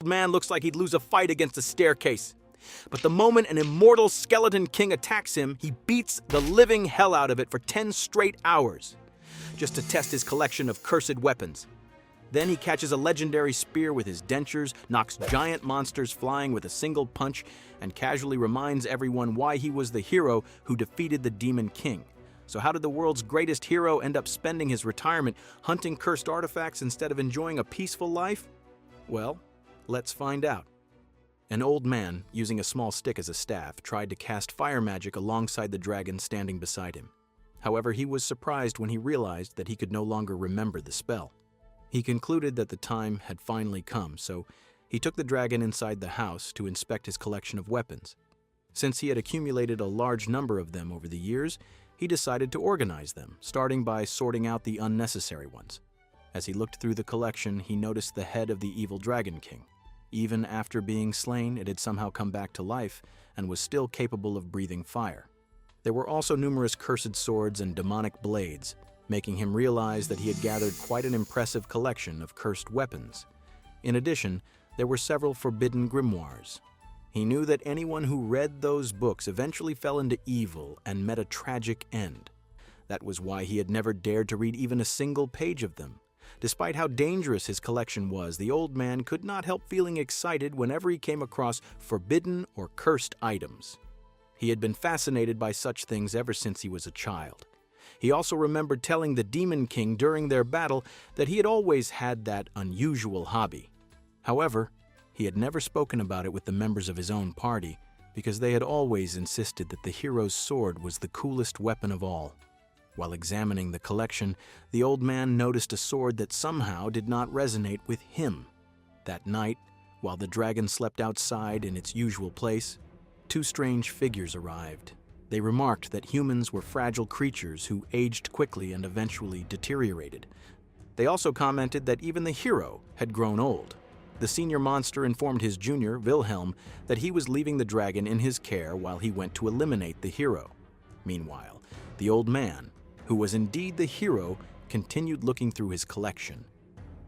The man looks like he'd lose a fight against a staircase. But the moment an immortal skeleton king attacks him, he beats the living hell out of it for 10 straight hours, just to test his collection of cursed weapons. Then he catches a legendary spear with his dentures, knocks giant monsters flying with a single punch, and casually reminds everyone why he was the hero who defeated the Demon King. So how did the world's greatest hero end up spending his retirement hunting cursed artifacts instead of enjoying a peaceful life? Well, let's find out. An old man, using a small stick as a staff, tried to cast fire magic alongside the dragon standing beside him. However, he was surprised when he realized that he could no longer remember the spell. He concluded that the time had finally come, so he took the dragon inside the house to inspect his collection of weapons. Since he had accumulated a large number of them over the years, he decided to organize them, starting by sorting out the unnecessary ones. As he looked through the collection, he noticed the head of the evil Dragon King. Even after being slain, it had somehow come back to life and was still capable of breathing fire. There were also numerous cursed swords and demonic blades, making him realize that he had gathered quite an impressive collection of cursed weapons. In addition, there were several forbidden grimoires. He knew that anyone who read those books eventually fell into evil and met a tragic end. That was why he had never dared to read even a single page of them. Despite how dangerous his collection was, the old man could not help feeling excited whenever he came across forbidden or cursed items. He had been fascinated by such things ever since he was a child. He also remembered telling the Demon King during their battle that he had always had that unusual hobby. However, he had never spoken about it with the members of his own party because they had always insisted that the hero's sword was the coolest weapon of all. While examining the collection, the old man noticed a sword that somehow did not resonate with him. That night, while the dragon slept outside in its usual place, two strange figures arrived. They remarked that humans were fragile creatures who aged quickly and eventually deteriorated. They also commented that even the hero had grown old. The senior monster informed his junior, Wilhelm, that he was leaving the dragon in his care while he went to eliminate the hero. Meanwhile, the old man, who was indeed the hero, continued looking through his collection.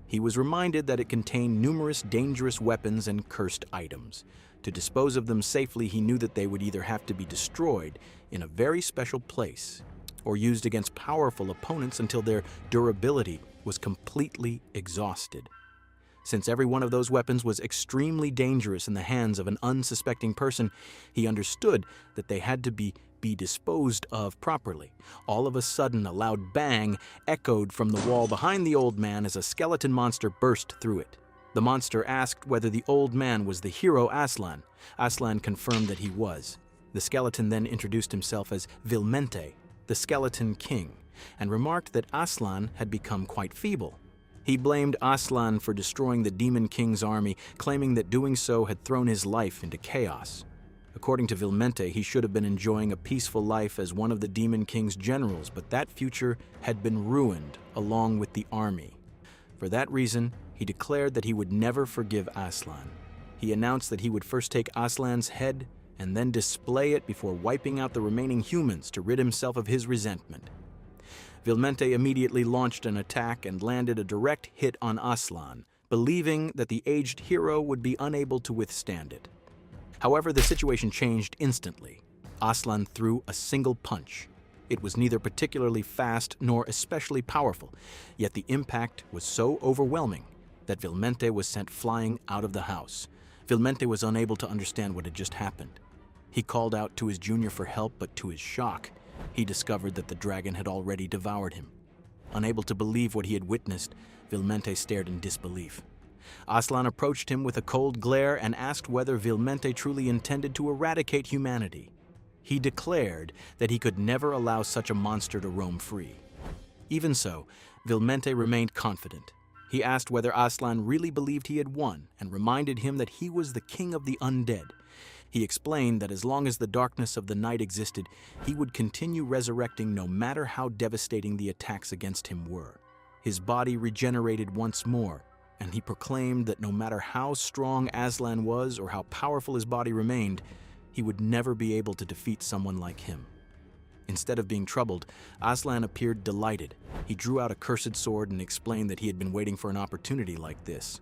He was reminded that it contained numerous dangerous weapons and cursed items. To dispose of them safely, he knew that they would either have to be destroyed in a very special place or used against powerful opponents until their durability was completely exhausted. Since every one of those weapons was extremely dangerous in the hands of an unsuspecting person, he understood that they had to be disposed of properly. All of a sudden, a loud bang echoed from the wall behind the old man as a skeleton monster burst through it. The monster asked whether the old man was the hero Aslan. Aslan confirmed that he was. The skeleton then introduced himself as Vilmente, the Skeleton King, and remarked that Aslan had become quite feeble. He blamed Aslan for destroying the Demon King's army, claiming that doing so had thrown his life into chaos. According to Vilmente, he should have been enjoying a peaceful life as one of the Demon King's generals, but that future had been ruined along with the army. For that reason, he declared that he would never forgive Aslan. He announced that he would first take Aslan's head and then display it before wiping out the remaining humans to rid himself of his resentment. Vilmente immediately launched an attack and landed a direct hit on Aslan, believing that the aged hero would be unable to withstand it. However, the situation changed instantly. Aslan threw a single punch. It was neither particularly fast nor especially powerful, yet the impact was so overwhelming that Vilmente was sent flying out of the house. Vilmente was unable to understand what had just happened. He called out to his junior for help, but to his shock, he discovered that the dragon had already devoured him. Unable to believe what he had witnessed, Vilmente stared in disbelief. Aslan approached him with a cold glare and asked whether Vilmente truly intended to eradicate humanity. He declared that he could never allow such a monster to roam free. Even so, Vilmente remained confident. He asked whether Aslan really believed he had won and reminded him that he was the king of the undead. He explained that as long as the darkness of the night existed, he would continue resurrecting no matter how devastating the attacks against him were. His body regenerated once more, and he proclaimed that no matter how strong Aslan was or how powerful his body remained, he would never be able to defeat someone like him. Instead of being troubled, Aslan appeared delighted. He drew out a cursed sword and explained that he had been waiting for an opportunity like this.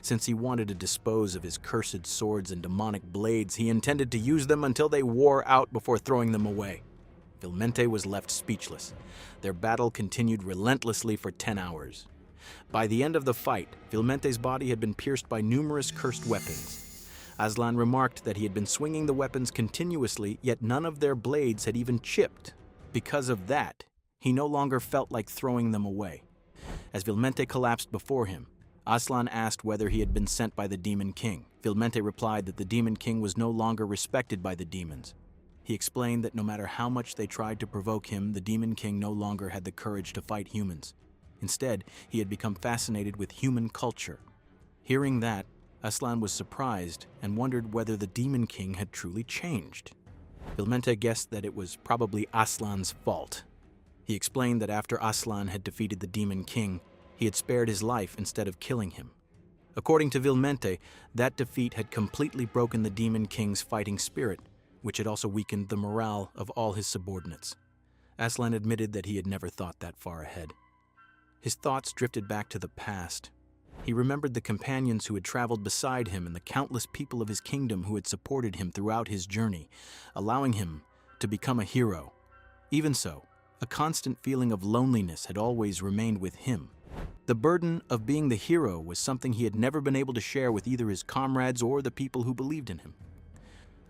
Since he wanted to dispose of his cursed swords and demonic blades, he intended to use them until they wore out before throwing them away. Vilmente was left speechless. Their battle continued relentlessly for 10 hours. By the end of the fight, Vilmente's body had been pierced by numerous cursed weapons. Aslan remarked that he had been swinging the weapons continuously, yet none of their blades had even chipped. Because of that, he no longer felt like throwing them away. As Vilmente collapsed before him, Aslan asked whether he had been sent by the Demon King. Vilmente replied that the Demon King was no longer respected by the demons. He explained that no matter how much they tried to provoke him, the Demon King no longer had the courage to fight humans. Instead, he had become fascinated with human culture. Hearing that, Aslan was surprised and wondered whether the Demon King had truly changed. Vilmente guessed that it was probably Aslan's fault. He explained that after Aslan had defeated the Demon King, he had spared his life instead of killing him. According to Vilmente, that defeat had completely broken the Demon King's fighting spirit, which had also weakened the morale of all his subordinates. Aslan admitted that he had never thought that far ahead. His thoughts drifted back to the past. He remembered the companions who had traveled beside him and the countless people of his kingdom who had supported him throughout his journey, allowing him to become a hero. Even so, a constant feeling of loneliness had always remained with him. The burden of being the hero was something he had never been able to share with either his comrades or the people who believed in him.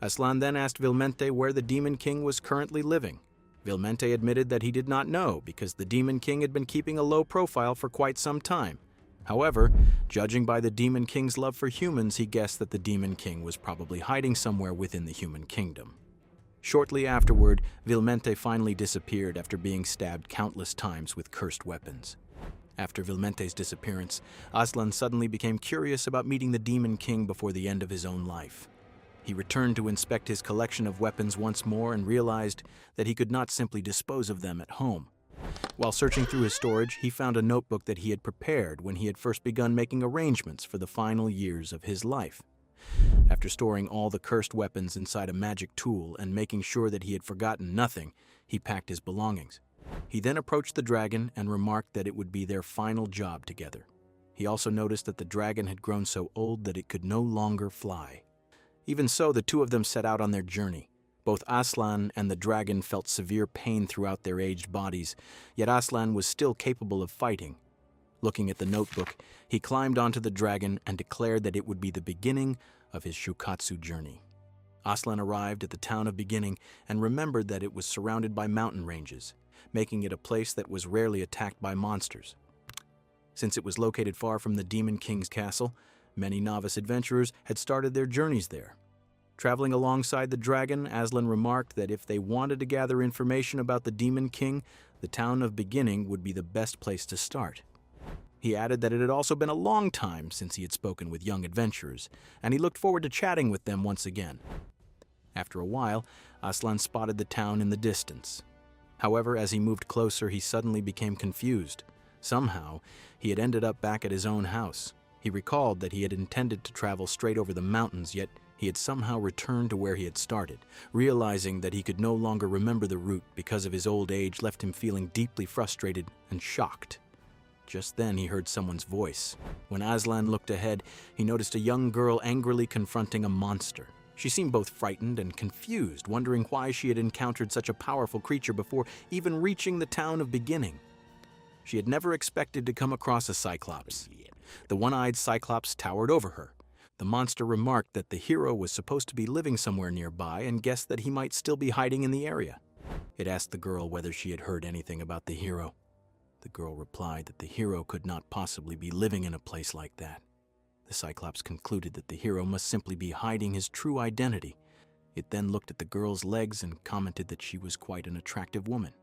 Aslan then asked Vilmente where the Demon King was currently living. Vilmente admitted that he did not know because the Demon King had been keeping a low profile for quite some time. However, judging by the Demon King's love for humans, he guessed that the Demon King was probably hiding somewhere within the human kingdom. Shortly afterward, Vilmente finally disappeared after being stabbed countless times with cursed weapons. After Vilmente's disappearance, Aslan suddenly became curious about meeting the Demon King before the end of his own life. He returned to inspect his collection of weapons once more and realized that he could not simply dispose of them at home. While searching through his storage, he found a notebook that he had prepared when he had first begun making arrangements for the final years of his life. After storing all the cursed weapons inside a magic tool and making sure that he had forgotten nothing, he packed his belongings. He then approached the dragon and remarked that it would be their final job together. He also noticed that the dragon had grown so old that it could no longer fly. Even so, the two of them set out on their journey. Both Aslan and the dragon felt severe pain throughout their aged bodies, yet Aslan was still capable of fighting. Looking at the notebook, he climbed onto the dragon and declared that it would be the beginning of his Shukatsu journey. Aslan arrived at the town of Beginning and remembered that it was surrounded by mountain ranges, making it a place that was rarely attacked by monsters. Since it was located far from the Demon King's castle, many novice adventurers had started their journeys there. Traveling alongside the dragon, Aslan remarked that if they wanted to gather information about the Demon King, the town of Beginning would be the best place to start. He added that it had also been a long time since he had spoken with young adventurers, and he looked forward to chatting with them once again. After a while, Aslan spotted the town in the distance. However, as he moved closer, he suddenly became confused. Somehow, he had ended up back at his own house. He recalled that he had intended to travel straight over the mountains, yet he had somehow returned to where he had started. Realizing that he could no longer remember the route because of his old age left him feeling deeply frustrated and shocked. Just then he heard someone's voice. When Aslan looked ahead, he noticed a young girl angrily confronting a monster. She seemed both frightened and confused, wondering why she had encountered such a powerful creature before even reaching the town of Beginning. She had never expected to come across a Cyclops. The one-eyed Cyclops towered over her. The monster remarked that the hero was supposed to be living somewhere nearby and guessed that he might still be hiding in the area. It asked the girl whether she had heard anything about the hero. The girl replied that the hero could not possibly be living in a place like that. The Cyclops concluded that the hero must simply be hiding his true identity. It then looked at the girl's legs and commented that she was quite an attractive woman.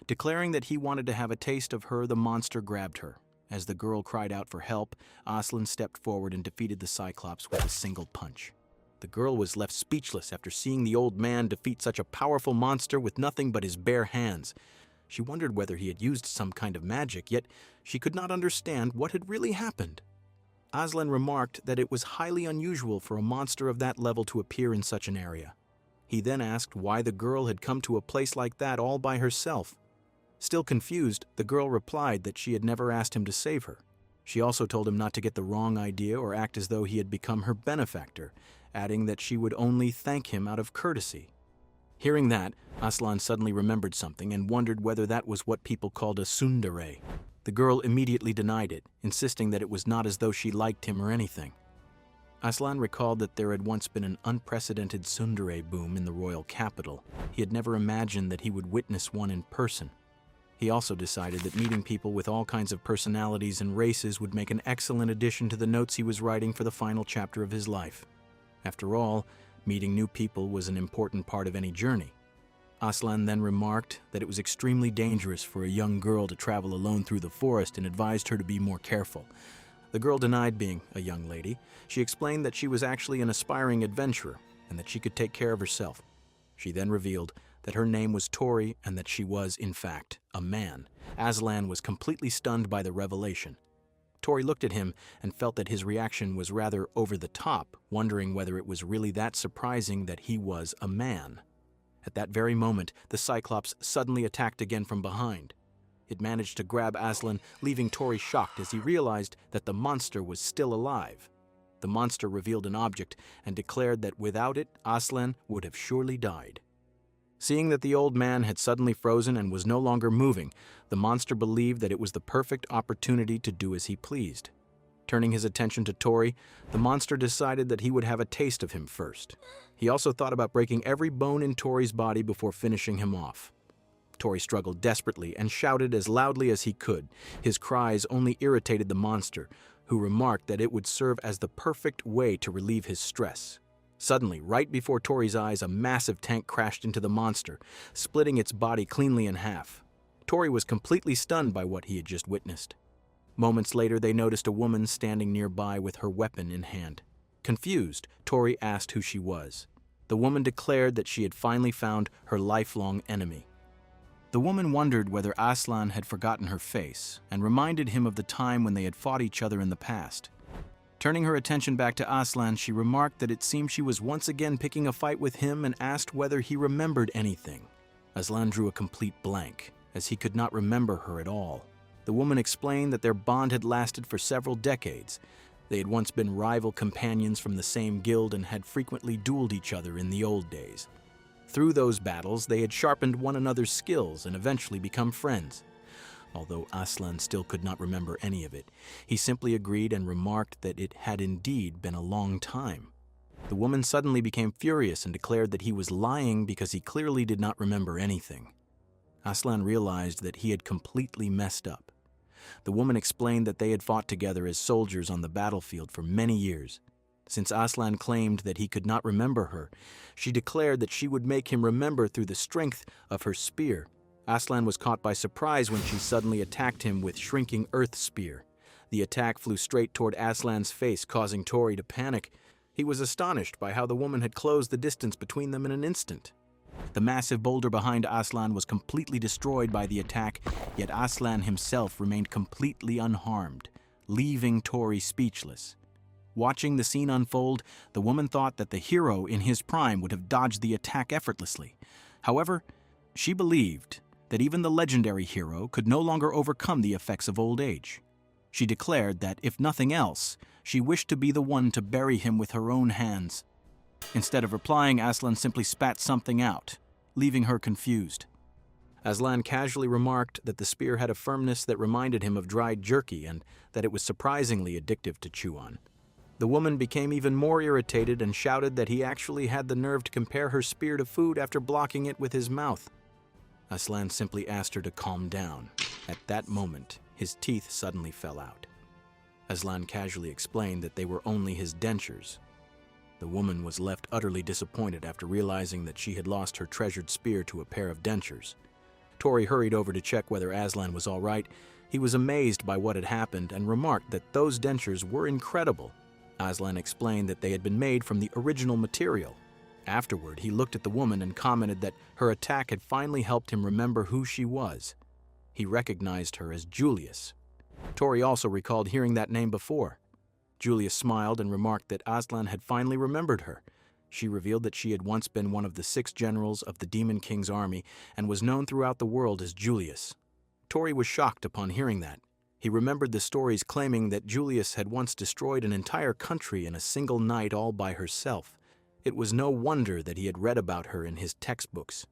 Declaring that he wanted to have a taste of her, the monster grabbed her. As the girl cried out for help, Aslan stepped forward and defeated the Cyclops with a single punch. The girl was left speechless after seeing the old man defeat such a powerful monster with nothing but his bare hands. She wondered whether he had used some kind of magic, yet she could not understand what had really happened. Aslan remarked that it was highly unusual for a monster of that level to appear in such an area. He then asked why the girl had come to a place like that all by herself. Still confused, the girl replied that she had never asked him to save her. She also told him not to get the wrong idea or act as though he had become her benefactor, adding that she would only thank him out of courtesy. Hearing that, Aslan suddenly remembered something and wondered whether that was what people called a tsundere. The girl immediately denied it, insisting that it was not as though she liked him or anything. Aslan recalled that there had once been an unprecedented tsundere boom in the royal capital. He had never imagined that he would witness one in person. He also decided that meeting people with all kinds of personalities and races would make an excellent addition to the notes he was writing for the final chapter of his life. After all, meeting new people was an important part of any journey. Aslan then remarked that it was extremely dangerous for a young girl to travel alone through the forest and advised her to be more careful. The girl denied being a young lady. She explained that she was actually an aspiring adventurer and that she could take care of herself. She then revealed that her name was Tori and that she was, in fact, a man. Aslan was completely stunned by the revelation. Tori looked at him and felt that his reaction was rather over the top, wondering whether it was really that surprising that he was a man. At that very moment, the Cyclops suddenly attacked again from behind. It managed to grab Aslan, leaving Tori shocked as he realized that the monster was still alive. The monster revealed an object and declared that without it, Aslan would have surely died. Seeing that the old man had suddenly frozen and was no longer moving, the monster believed that it was the perfect opportunity to do as he pleased. Turning his attention to Tori, the monster decided that he would have a taste of him first. He also thought about breaking every bone in Tori's body before finishing him off. Tori struggled desperately and shouted as loudly as he could. His cries only irritated the monster, who remarked that it would serve as the perfect way to relieve his stress. Suddenly, right before Tori's eyes, a massive tank crashed into the monster, splitting its body cleanly in half. Tori was completely stunned by what he had just witnessed. Moments later, they noticed a woman standing nearby with her weapon in hand. Confused, Tori asked who she was. The woman declared that she had finally found her lifelong enemy. The woman wondered whether Aslan had forgotten her face and reminded him of the time when they had fought each other in the past. Turning her attention back to Aslan, she remarked that it seemed she was once again picking a fight with him and asked whether he remembered anything. Aslan drew a complete blank, as he could not remember her at all. The woman explained that their bond had lasted for several decades. They had once been rival companions from the same guild and had frequently dueled each other in the old days. Through those battles, they had sharpened one another's skills and eventually become friends. Although Aslan still could not remember any of it, he simply agreed and remarked that it had indeed been a long time. The woman suddenly became furious and declared that he was lying because he clearly did not remember anything. Aslan realized that he had completely messed up. The woman explained that they had fought together as soldiers on the battlefield for many years. Since Aslan claimed that he could not remember her, she declared that she would make him remember through the strength of her spear. Aslan was caught by surprise when she suddenly attacked him with shrinking earth spear. The attack flew straight toward Aslan's face, causing Tori to panic. He was astonished by how the woman had closed the distance between them in an instant. The massive boulder behind Aslan was completely destroyed by the attack, yet Aslan himself remained completely unharmed, leaving Tori speechless. Watching the scene unfold, the woman thought that the hero in his prime would have dodged the attack effortlessly. However, she believed that even the legendary hero could no longer overcome the effects of old age. She declared that, if nothing else, she wished to be the one to bury him with her own hands. Instead of replying, Aslan simply spat something out, leaving her confused. Aslan casually remarked that the spear had a firmness that reminded him of dried jerky and that it was surprisingly addictive to chew on. The woman became even more irritated and shouted that he actually had the nerve to compare her spear to food after blocking it with his mouth. Aslan simply asked her to calm down. At that moment, his teeth suddenly fell out. Aslan casually explained that they were only his dentures. The woman was left utterly disappointed after realizing that she had lost her treasured spear to a pair of dentures. Tori hurried over to check whether Aslan was all right. He was amazed by what had happened and remarked that those dentures were incredible. Aslan explained that they had been made from the original material. Afterward, he looked at the woman and commented that her attack had finally helped him remember who she was. He recognized her as Julius. Tori also recalled hearing that name before. Julius smiled and remarked that Aslan had finally remembered her. She revealed that she had once been one of the 6 generals of the Demon King's army and was known throughout the world as Julius. Tori was shocked upon hearing that. He remembered the stories claiming that Julius had once destroyed an entire country in a single night all by herself. It was no wonder that he had read about her in his textbooks.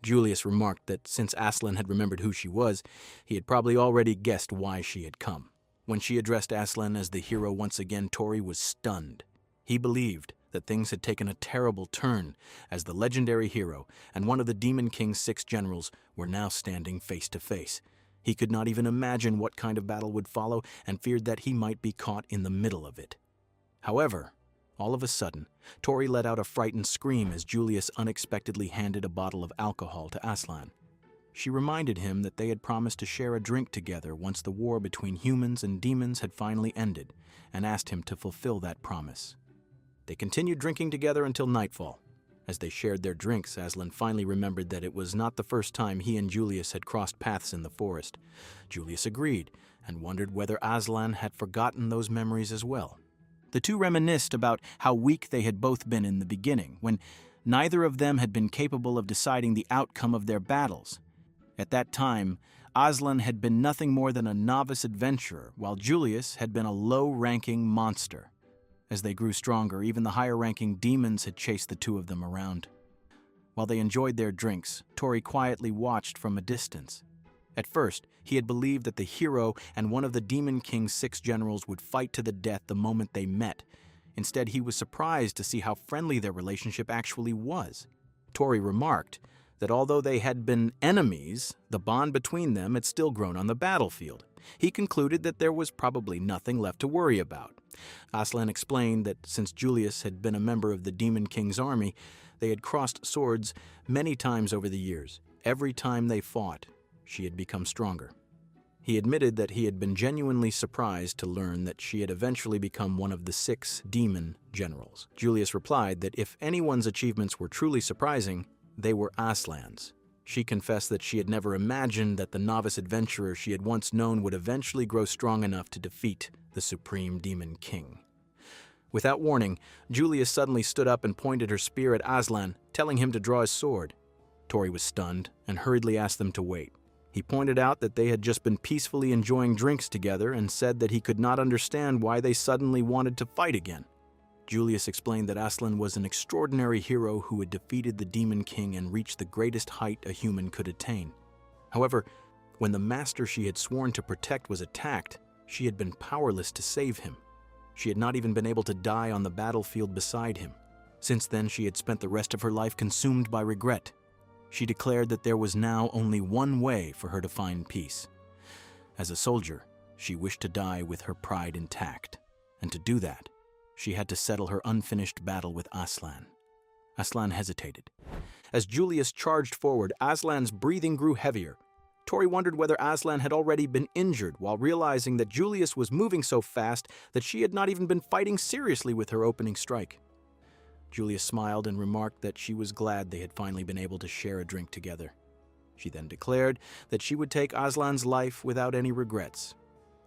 Julius remarked that since Aslan had remembered who she was, he had probably already guessed why she had come. When she addressed Aslan as the hero once again, Tori was stunned. He believed that things had taken a terrible turn, as the legendary hero and one of the Demon King's 6 generals were now standing face to face. He could not even imagine what kind of battle would follow and feared that he might be caught in the middle of it. However, all of a sudden, Tori let out a frightened scream as Julius unexpectedly handed a bottle of alcohol to Aslan. She reminded him that they had promised to share a drink together once the war between humans and demons had finally ended, and asked him to fulfill that promise. They continued drinking together until nightfall. As they shared their drinks, Aslan finally remembered that it was not the first time he and Julius had crossed paths in the forest. Julius agreed, and wondered whether Aslan had forgotten those memories as well. The two reminisced about how weak they had both been in the beginning, when neither of them had been capable of deciding the outcome of their battles. At that time, Aslan had been nothing more than a novice adventurer, while Julius had been a low-ranking monster. As they grew stronger, even the higher-ranking demons had chased the two of them around. While they enjoyed their drinks, Tori quietly watched from a distance. At first, he had believed that the hero and one of the Demon King's 6 generals would fight to the death the moment they met. Instead, he was surprised to see how friendly their relationship actually was. Tori remarked that although they had been enemies, the bond between them had still grown on the battlefield. He concluded that there was probably nothing left to worry about. Aslan explained that since Julius had been a member of the Demon King's army, they had crossed swords many times over the years. Every time they fought, she had become stronger. He admitted that he had been genuinely surprised to learn that she had eventually become one of the 6 demon generals. Julius replied that if anyone's achievements were truly surprising, they were Aslan's. She confessed that she had never imagined that the novice adventurer she had once known would eventually grow strong enough to defeat the Supreme Demon King. Without warning, Julius suddenly stood up and pointed her spear at Aslan, telling him to draw his sword. Tori was stunned and hurriedly asked them to wait. He pointed out that they had just been peacefully enjoying drinks together and said that he could not understand why they suddenly wanted to fight again. Julius explained that Aslan was an extraordinary hero who had defeated the Demon King and reached the greatest height a human could attain. However, when the master she had sworn to protect was attacked, she had been powerless to save him. She had not even been able to die on the battlefield beside him. Since then, she had spent the rest of her life consumed by regret. She declared that there was now only one way for her to find peace. As a soldier, she wished to die with her pride intact, and to do that, she had to settle her unfinished battle with Aslan. Aslan hesitated. As Julius charged forward, Aslan's breathing grew heavier. Tori wondered whether Aslan had already been injured, while realizing that Julius was moving so fast that she had not even been fighting seriously with her opening strike. Julius smiled and remarked that she was glad they had finally been able to share a drink together. She then declared that she would take Aslan's life without any regrets.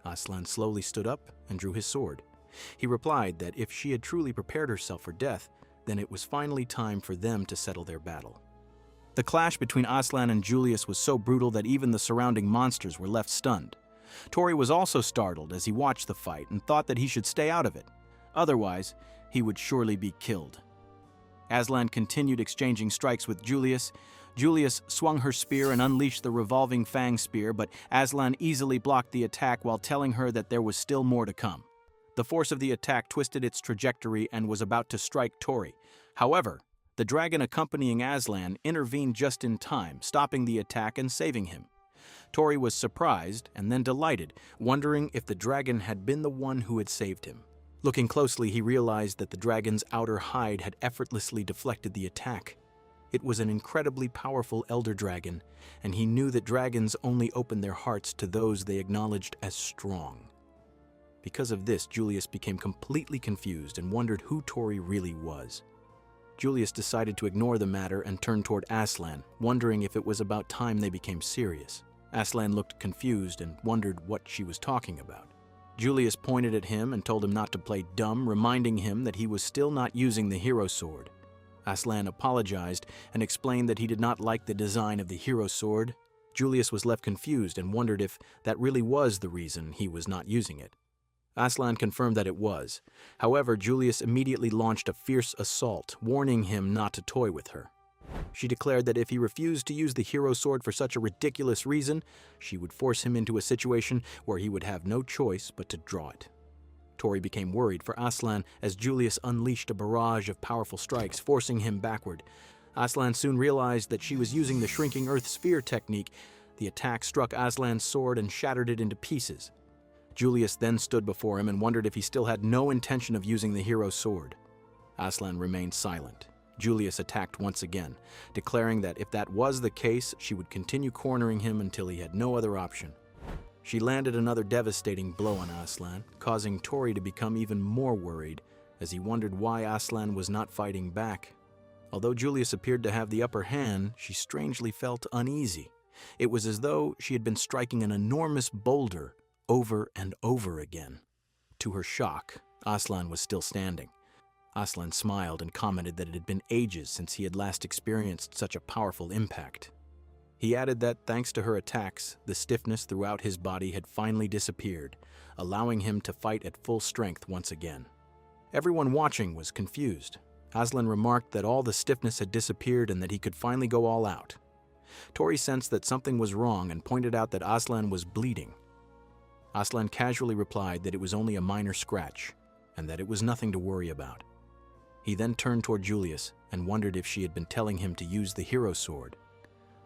Aslan slowly stood up and drew his sword. He replied that if she had truly prepared herself for death, then it was finally time for them to settle their battle. The clash between Aslan and Julius was so brutal that even the surrounding monsters were left stunned. Tori was also startled as he watched the fight and thought that he should stay out of it. Otherwise, he would surely be killed. Aslan continued exchanging strikes with Julius. Julius swung her spear and unleashed the revolving fang spear, but Aslan easily blocked the attack while telling her that there was still more to come. The force of the attack twisted its trajectory and was about to strike Tori. However, the dragon accompanying Aslan intervened just in time, stopping the attack and saving him. Tori was surprised and then delighted, wondering if the dragon had been the one who had saved him. Looking closely, he realized that the dragon's outer hide had effortlessly deflected the attack. It was an incredibly powerful elder dragon, and he knew that dragons only open their hearts to those they acknowledged as strong. Because of this, Julius became completely confused and wondered who Tori really was. Julius decided to ignore the matter and turned toward Aslan, wondering if it was about time they became serious. Aslan looked confused and wondered what she was talking about. Julius pointed at him and told him not to play dumb, reminding him that he was still not using the hero sword. Aslan apologized and explained that he did not like the design of the hero sword, Julius was left confused and wondered if that really was the reason he was not using it. Aslan confirmed that it was. However, Julius immediately launched a fierce assault, warning him not to toy with her. She declared that if he refused to use the hero sword for such a ridiculous reason, she would force him into a situation where he would have no choice but to draw it. Tori became worried for Aslan as Julius unleashed a barrage of powerful strikes, forcing him backward. Aslan soon realized that she was using the shrinking earth sphere technique. The attack struck Aslan's sword and shattered it into pieces. Julius then stood before him and wondered if he still had no intention of using the hero sword. Aslan remained silent. Julius attacked once again, declaring that if that was the case, she would continue cornering him until he had no other option. She landed another devastating blow on Aslan, causing Tori to become even more worried as he wondered why Aslan was not fighting back. Although Julius appeared to have the upper hand, she strangely felt uneasy. It was as though she had been striking an enormous boulder over and over again. To her shock, Aslan was still standing. Aslan smiled and commented that it had been ages since he had last experienced such a powerful impact. He added that, thanks to her attacks, the stiffness throughout his body had finally disappeared, allowing him to fight at full strength once again. Everyone watching was confused. Aslan remarked that all the stiffness had disappeared and that he could finally go all out. Tori sensed that something was wrong and pointed out that Aslan was bleeding. Aslan casually replied that it was only a minor scratch and that it was nothing to worry about. He then turned toward Julius and wondered if she had been telling him to use the hero sword.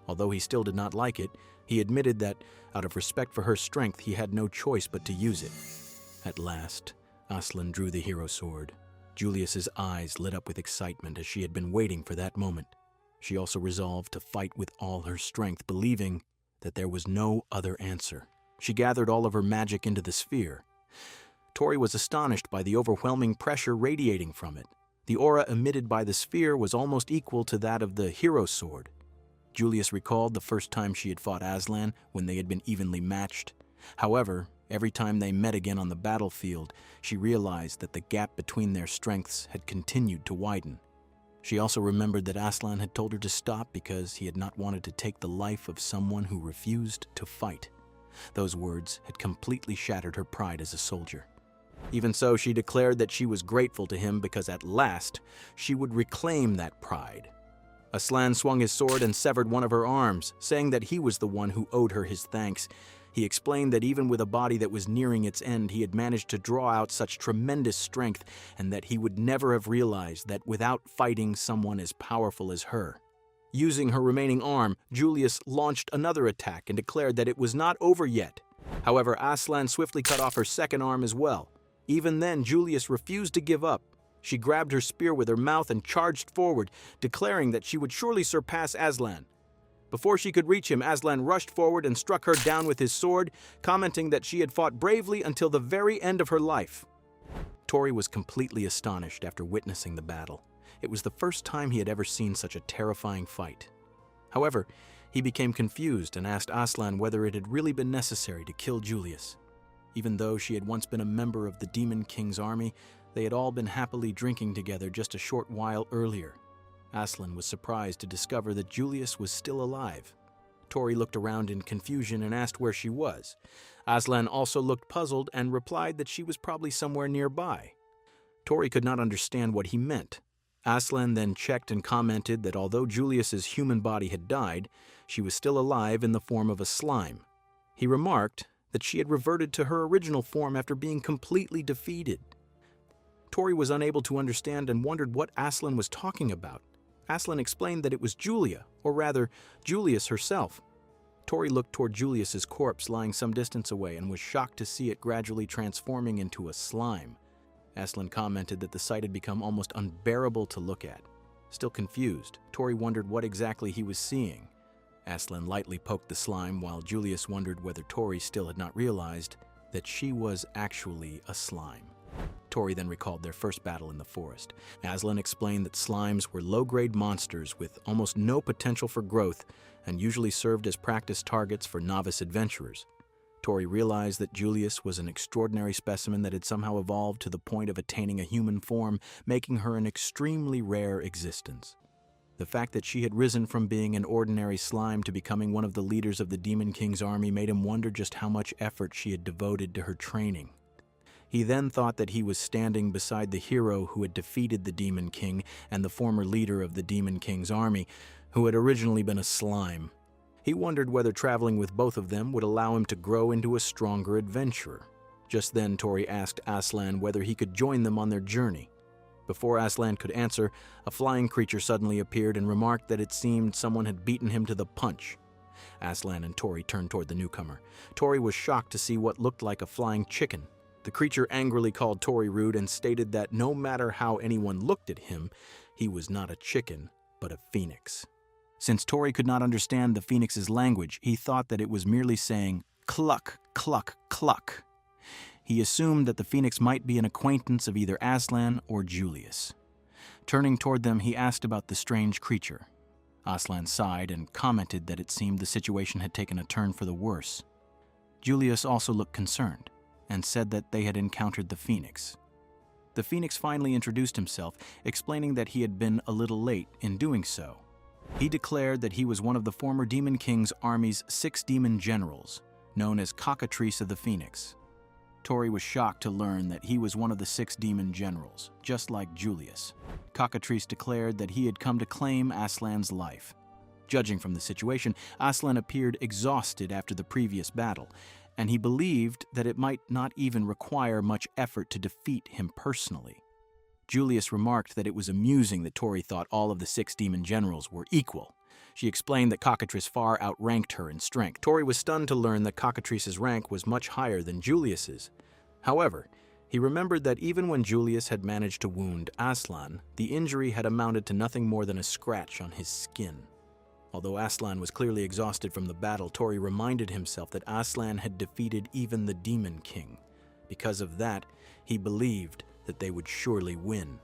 Although he still did not like it, he admitted that, out of respect for her strength, he had no choice but to use it. At last, Aslan drew the hero sword. Julius's eyes lit up with excitement as she had been waiting for that moment. She also resolved to fight with all her strength, believing that there was no other answer. She gathered all of her magic into the sphere. Tori was astonished by the overwhelming pressure radiating from it. The aura emitted by the sphere was almost equal to that of the hero sword. Julius recalled the first time she had fought Aslan when they had been evenly matched. However, every time they met again on the battlefield, she realized that the gap between their strengths had continued to widen. She also remembered that Aslan had told her to stop because he had not wanted to take the life of someone who refused to fight. Those words had completely shattered her pride as a soldier. Even so, she declared that she was grateful to him because at last she would reclaim that pride. Aslan swung his sword and severed one of her arms, saying that he was the one who owed her his thanks. He explained that even with a body that was nearing its end, he had managed to draw out such tremendous strength, and that he would never have realized that without fighting someone as powerful as her. Using her remaining arm, Julius launched another attack and declared that it was not over yet. However, Aslan swiftly cut off her second arm as well. Even then, Julius refused to give up. She grabbed her spear with her mouth and charged forward, declaring that she would surely surpass Aslan. Before she could reach him, Aslan rushed forward and struck her down with his sword, commenting that she had fought bravely until the very end of her life. Tori was completely astonished after witnessing the battle. It was the first time he had ever seen such a terrifying fight. However, he became confused and asked Aslan whether it had really been necessary to kill Julius. Even though she had once been a member of the Demon King's army, they had all been happily drinking together just a short while earlier. Aslan was surprised to discover that Julius was still alive. Tori looked around in confusion and asked where she was. Aslan also looked puzzled and replied that she was probably somewhere nearby. Tori could not understand what he meant. Aslan then checked and commented that although Julius's human body had died, she was still alive in the form of a slime. He remarked that she had reverted to her original form after being completely defeated. Tori was unable to understand and wondered what Aslan was talking about. Aslan explained that it was Julia, or rather, Julius herself. Tori looked toward Julius's corpse lying some distance away and was shocked to see it gradually transforming into a slime. Aslan commented that the sight had become almost unbearable to look at. Still confused, Tori wondered what exactly he was seeing. Aslan lightly poked the slime while Julius wondered whether Tori still had not realized that she was actually a slime. Tori then recalled their first battle in the forest. Aslan explained that slimes were low-grade monsters with almost no potential for growth and usually served as practice targets for novice adventurers. Tori realized that Julius was an extraordinary specimen that had somehow evolved to the point of attaining a human form, making her an extremely rare existence. The fact that she had risen from being an ordinary slime to becoming one of the leaders of the Demon King's army made him wonder just how much effort she had devoted to her training. He then thought that he was standing beside the hero who had defeated the Demon King and the former leader of the Demon King's army, who had originally been a slime. He wondered whether traveling with both of them would allow him to grow into a stronger adventurer. Just then, Tori asked Aslan whether he could join them on their journey. Before Aslan could answer, a flying creature suddenly appeared and remarked that it seemed someone had beaten him to the punch. Aslan and Tori turned toward the newcomer. Tori was shocked to see what looked like a flying chicken. The creature angrily called Tori rude and stated that no matter how anyone looked at him, he was not a chicken, but a phoenix. Since Tori could not understand the phoenix's language, he thought that it was merely saying, "Cluck, cluck, cluck." He assumed that the phoenix might be an acquaintance of either Aslan or Julius. Turning toward them, he asked about the strange creature. Aslan sighed and commented that it seemed the situation had taken a turn for the worse. Julius also looked concerned and said that they had encountered the phoenix. The phoenix finally introduced himself, explaining that he had been a little late in doing so. He declared that he was one of the former Demon King's army's 6 demon generals, known as Cockatrice of the Phoenix. Tori was shocked to learn that he was one of the 6 demon generals, just like Julius. Cockatrice declared that he had come to claim Aslan's life. Judging from the situation, Aslan appeared exhausted after the previous battle, and he believed that it might not even require much effort to defeat him personally. Julius remarked that it was amusing that Tori thought all of the 6 demon generals were equal. She explained that Cockatrice far outranked her in strength. Tori was stunned to learn that Cockatrice's rank was much higher than Julius's. However, he remembered that even when Julius had managed to wound Aslan, the injury had amounted to nothing more than a scratch on his skin. Although Aslan was clearly exhausted from the battle, Tori reminded himself that Aslan had defeated even the Demon King. Because of that, he believed that they would surely win.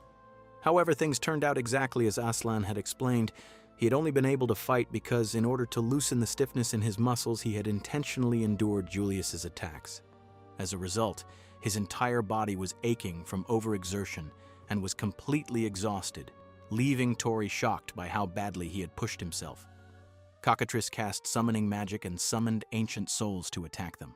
However, things turned out exactly as Aslan had explained. He had only been able to fight because, in order to loosen the stiffness in his muscles, he had intentionally endured Julius's attacks. As a result, his entire body was aching from overexertion and was completely exhausted, leaving Tori shocked by how badly he had pushed himself. Cockatrice cast summoning magic and summoned ancient souls to attack them.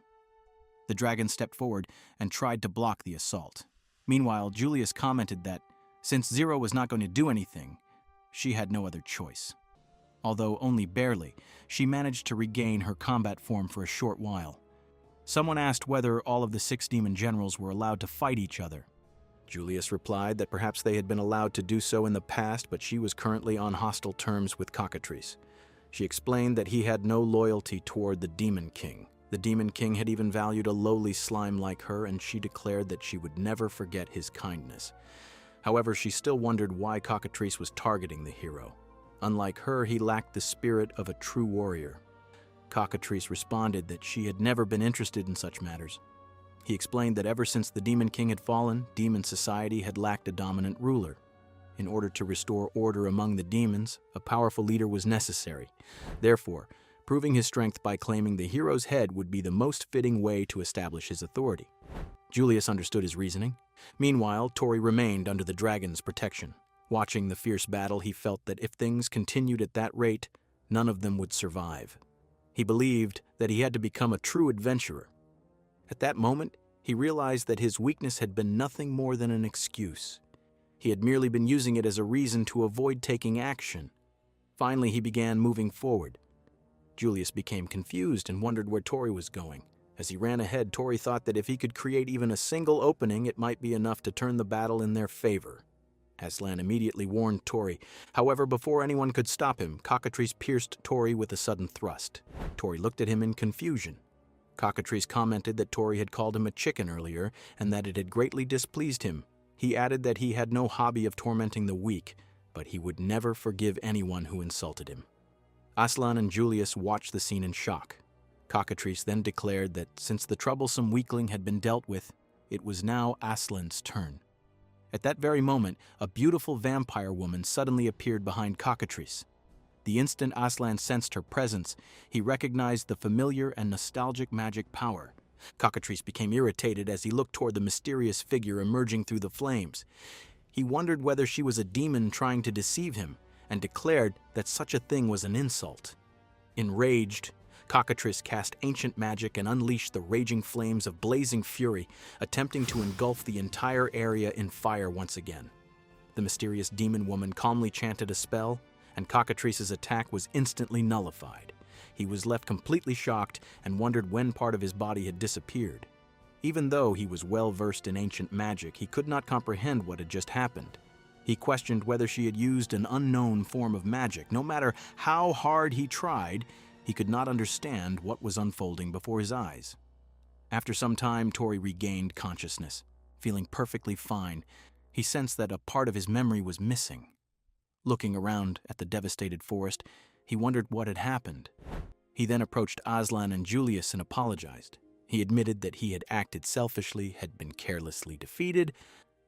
The dragon stepped forward and tried to block the assault. Meanwhile, Julius commented that, since Zero was not going to do anything, she had no other choice. Although only barely, she managed to regain her combat form for a short while. Someone asked whether all of the 6 demon generals were allowed to fight each other. Julius replied that perhaps they had been allowed to do so in the past, but she was currently on hostile terms with Cockatrice. She explained that he had no loyalty toward the Demon King. The Demon King had even valued a lowly slime like her, and she declared that she would never forget his kindness. However, she still wondered why Cockatrice was targeting the hero. Unlike her, he lacked the spirit of a true warrior. Cockatrice responded that she had never been interested in such matters. He explained that ever since the Demon King had fallen, demon society had lacked a dominant ruler. In order to restore order among the demons, a powerful leader was necessary. Therefore, proving his strength by claiming the hero's head would be the most fitting way to establish his authority. Julius understood his reasoning. Meanwhile, Tori remained under the dragon's protection. Watching the fierce battle, he felt that if things continued at that rate, none of them would survive. He believed that he had to become a true adventurer. At that moment, he realized that his weakness had been nothing more than an excuse. He had merely been using it as a reason to avoid taking action. Finally, he began moving forward. Julius became confused and wondered where Tori was going. As he ran ahead, Tori thought that if he could create even a single opening, it might be enough to turn the battle in their favor. Aslan immediately warned Tori. However, before anyone could stop him, Cockatrice pierced Tori with a sudden thrust. Tori looked at him in confusion. Cockatrice commented that Tori had called him a chicken earlier and that it had greatly displeased him. He added that he had no hobby of tormenting the weak, but he would never forgive anyone who insulted him. Aslan and Julius watched the scene in shock. Cockatrice then declared that since the troublesome weakling had been dealt with, it was now Aslan's turn. At that very moment, a beautiful vampire woman suddenly appeared behind Cockatrice. The instant Aslan sensed her presence, he recognized the familiar and nostalgic magic power. Cockatrice became irritated as he looked toward the mysterious figure emerging through the flames. He wondered whether she was a demon trying to deceive him, and declared that such a thing was an insult. Enraged, Cockatrice cast ancient magic and unleashed the raging flames of blazing fury, attempting to engulf the entire area in fire once again. The mysterious demon woman calmly chanted a spell, and Cockatrice's attack was instantly nullified. He was left completely shocked and wondered when part of his body had disappeared. Even though he was well versed in ancient magic, he could not comprehend what had just happened. He questioned whether she had used an unknown form of magic. No matter how hard he tried, he could not understand what was unfolding before his eyes. After some time, Tori regained consciousness. Feeling perfectly fine, he sensed that a part of his memory was missing. Looking around at the devastated forest, he wondered what had happened. He then approached Aslan and Julius and apologized. He admitted that he had acted selfishly, had been carelessly defeated,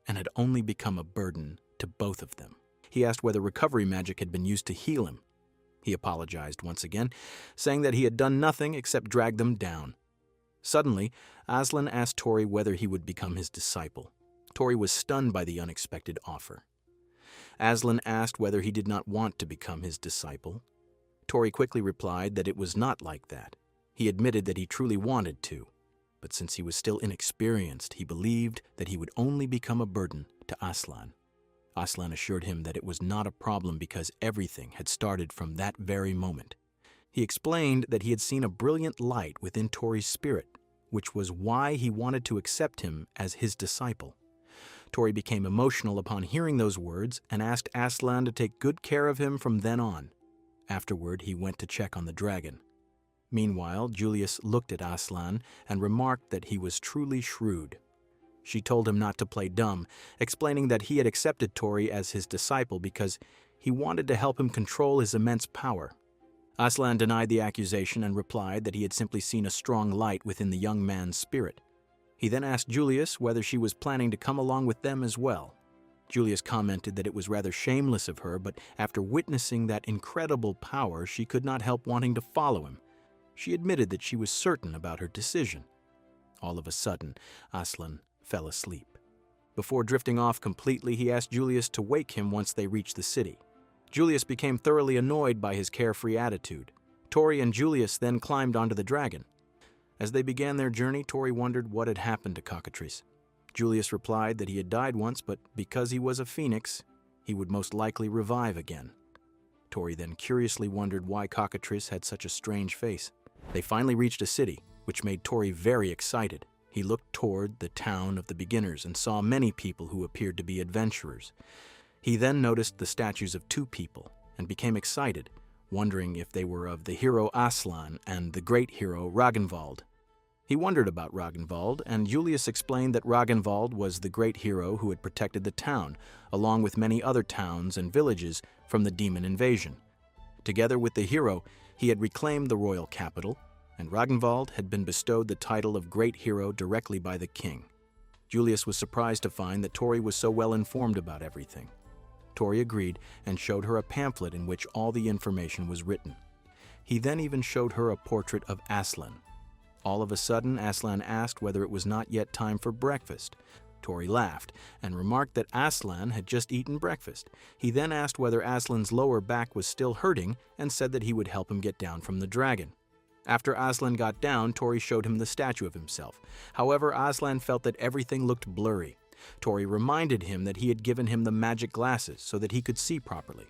and had only become a burden to both of them. He asked whether recovery magic had been used to heal him. He apologized once again, saying that he had done nothing except drag them down. Suddenly, Aslan asked Tori whether he would become his disciple. Tori was stunned by the unexpected offer. Aslan asked whether he did not want to become his disciple. Tori quickly replied that it was not like that. He admitted that he truly wanted to, but since he was still inexperienced, he believed that he would only become a burden to Aslan. Aslan assured him that it was not a problem because everything had started from that very moment. He explained that he had seen a brilliant light within Tori's spirit, which was why he wanted to accept him as his disciple. Tori became emotional upon hearing those words and asked Aslan to take good care of him from then on. Afterward, he went to check on the dragon. Meanwhile, Julius looked at Aslan and remarked that he was truly shrewd. She told him not to play dumb, explaining that he had accepted Tori as his disciple because he wanted to help him control his immense power. Aslan denied the accusation and replied that he had simply seen a strong light within the young man's spirit. He then asked Julius whether she was planning to come along with them as well. Julius commented that it was rather shameless of her, but after witnessing that incredible power, she could not help wanting to follow him. She admitted that she was certain about her decision. All of a sudden, Aslan fell asleep. Before drifting off completely, he asked Julius to wake him once they reached the city. Julius became thoroughly annoyed by his carefree attitude. Tori and Julius then climbed onto the dragon. As they began their journey, Tori wondered what had happened to Cockatrice. Julius replied that he had died once, but because he was a phoenix, he would most likely revive again. Tori then curiously wondered why Cockatrice had such a strange face. They finally reached a city, which made Tori very excited. He looked toward the town of the beginners and saw many people who appeared to be adventurers. He then noticed the statues of two people and became excited, wondering if they were of the hero Aslan and the great hero Ragnvald. He wondered about Ragnvald, and Julius explained that Ragnvald was the great hero who had protected the town, along with many other towns and villages, from the demon invasion. Together with the hero, he had reclaimed the royal capital, and Ragnvald had been bestowed the title of Great Hero directly by the king. Julius was surprised to find that Tori was so well informed about everything. Tori agreed and showed her a pamphlet in which all the information was written. He then even showed her a portrait of Aslan. All of a sudden, Aslan asked whether it was not yet time for breakfast. Tori laughed and remarked that Aslan had just eaten breakfast. He then asked whether Aslan's lower back was still hurting and said that he would help him get down from the dragon. After Aslan got down, Tori showed him the statue of himself. However, Aslan felt that everything looked blurry. Tori reminded him that he had given him the magic glasses so that he could see properly.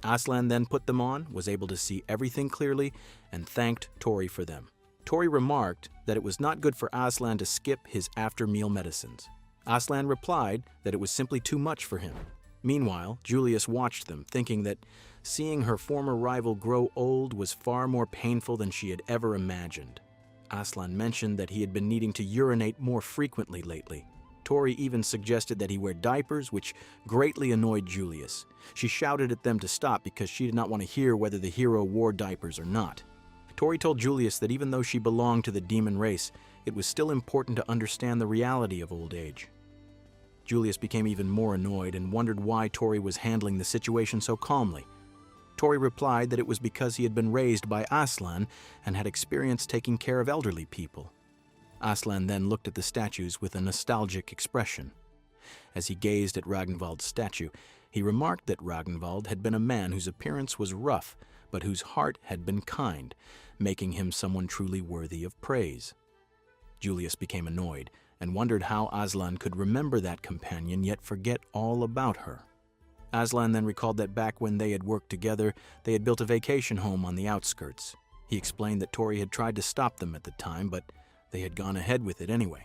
Aslan then put them on, was able to see everything clearly, and thanked Tori for them. Tori remarked that it was not good for Aslan to skip his after-meal medicines. Aslan replied that it was simply too much for him. Meanwhile, Julius watched them, thinking that seeing her former rival grow old was far more painful than she had ever imagined. Aslan mentioned that he had been needing to urinate more frequently lately. Tori even suggested that he wear diapers, which greatly annoyed Julius. She shouted at them to stop because she did not want to hear whether the hero wore diapers or not. Tori told Julius that even though she belonged to the demon race, it was still important to understand the reality of old age. Julius became even more annoyed and wondered why Tori was handling the situation so calmly. Tori replied that it was because he had been raised by Aslan and had experience taking care of elderly people. Aslan then looked at the statues with a nostalgic expression. As he gazed at Ragnvald's statue, he He remarked that Ragnvald had been a man whose appearance was rough, but whose heart had been kind, making him someone truly worthy of praise. Julius became annoyed and wondered how Aslan could remember that companion yet forget all about her. Aslan then recalled that back when they had worked together, they had built a vacation home on the outskirts. He explained that Tori had tried to stop them at the time, but they had gone ahead with it anyway.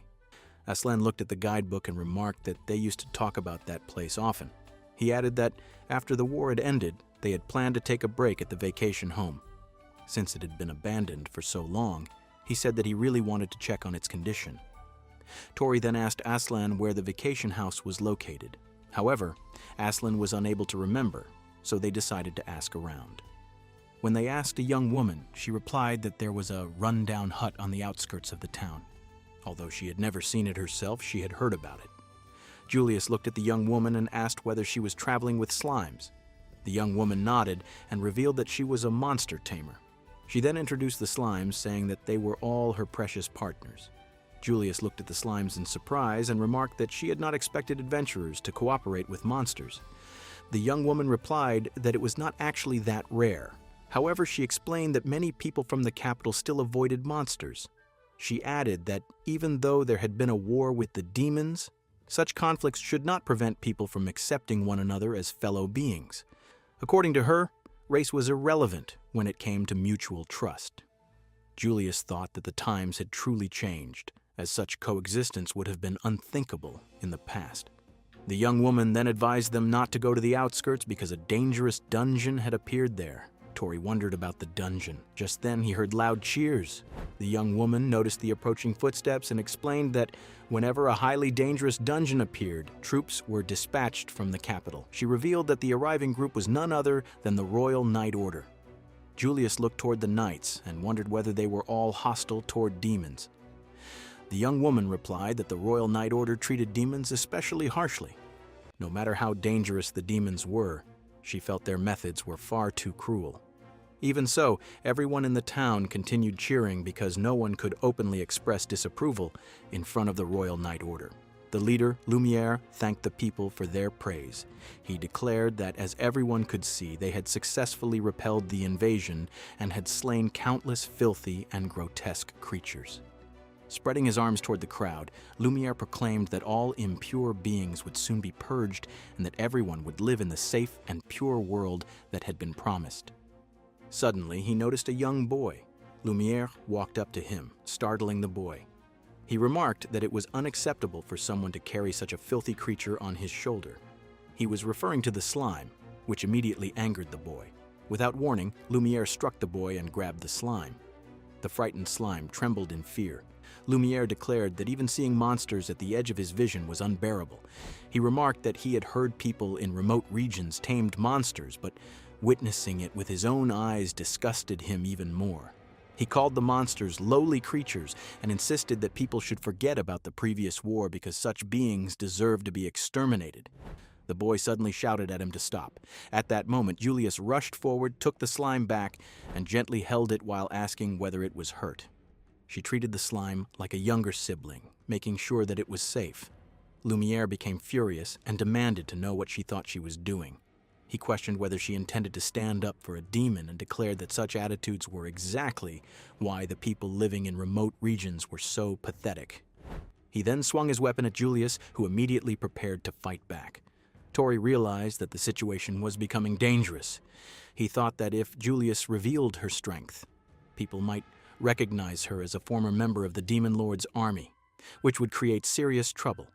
Aslan looked at the guidebook and remarked that they used to talk about that place often. He added that after the war had ended, they had planned to take a break at the vacation home. Since it had been abandoned for so long, he said that he really wanted to check on its condition. Tori then asked Aslan where the vacation house was located. However, Aslan was unable to remember, so they decided to ask around. When they asked a young woman, she replied that there was a run-down hut on the outskirts of the town. Although she had never seen it herself, she had heard about it. Julius looked at the young woman and asked whether she was traveling with slimes. The young woman nodded and revealed that she was a monster tamer. She then introduced the slimes, saying that they were all her precious partners. Julius looked at the slimes in surprise and remarked that she had not expected adventurers to cooperate with monsters. The young woman replied that it was not actually that rare. However, she explained that many people from the capital still avoided monsters. She added that even though there had been a war with the demons, such conflicts should not prevent people from accepting one another as fellow beings. According to her, race was irrelevant when it came to mutual trust. Julius thought that the times had truly changed, as such coexistence would have been unthinkable in the past. The young woman then advised them not to go to the outskirts because a dangerous dungeon had appeared there. Tori wondered about the dungeon. Just then he heard loud cheers. The young woman noticed the approaching footsteps and explained that whenever a highly dangerous dungeon appeared, troops were dispatched from the capital. She revealed that the arriving group was none other than the Royal Knight Order. Julius looked toward the knights and wondered whether they were all hostile toward demons. The young woman replied that the Royal Knight Order treated demons especially harshly. No matter how dangerous the demons were, she felt their methods were far too cruel. Even so, everyone in the town continued cheering because no one could openly express disapproval in front of the Royal Knight Order. The leader, Lumiere, thanked the people for their praise. He declared that as everyone could see, they had successfully repelled the invasion and had slain countless filthy and grotesque creatures. Spreading his arms toward the crowd, Lumiere proclaimed that all impure beings would soon be purged and that everyone would live in the safe and pure world that had been promised. Suddenly, he noticed a young boy. Lumiere walked up to him, startling the boy. He remarked that it was unacceptable for someone to carry such a filthy creature on his shoulder. He was referring to the slime, which immediately angered the boy. Without warning, Lumiere struck the boy and grabbed the slime. The frightened slime trembled in fear. Lumiere declared that even seeing monsters at the edge of his vision was unbearable. He remarked that he had heard people in remote regions tamed monsters, but witnessing it with his own eyes disgusted him even more. He called the monsters lowly creatures and insisted that people should forget about the previous war because such beings deserved to be exterminated. The boy suddenly shouted at him to stop. At that moment, Julius rushed forward, took the slime back, and gently held it while asking whether it was hurt. She treated the slime like a younger sibling, making sure that it was safe. Lumiere became furious and demanded to know what she thought she was doing. He questioned whether she intended to stand up for a demon and declared that such attitudes were exactly why the people living in remote regions were so pathetic. He then swung his weapon at Julius, who immediately prepared to fight back. Tori realized that the situation was becoming dangerous. He thought that if Julius revealed her strength, people might recognize her as a former member of the Demon Lord's army, which would create serious trouble.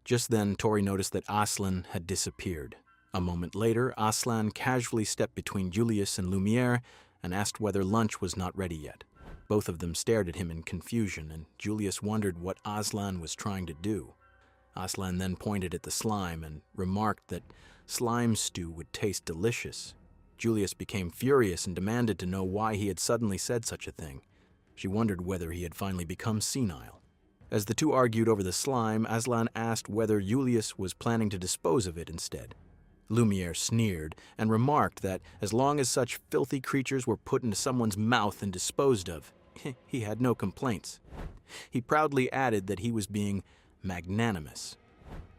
Just then, Tori noticed that Aslan had disappeared. A moment later, Aslan casually stepped between Julius and Lumiere and asked whether lunch was not ready yet. Both of them stared at him in confusion, and Julius wondered what Aslan was trying to do. Aslan then pointed at the slime and remarked that slime stew would taste delicious. Julius became furious and demanded to know why he had suddenly said such a thing. She wondered whether he had finally become senile. As the two argued over the slime, Aslan asked whether Julius was planning to dispose of it instead. Lumiere sneered and remarked that as long as such filthy creatures were put into someone's mouth and disposed of, he had no complaints. He proudly added that he was being magnanimous.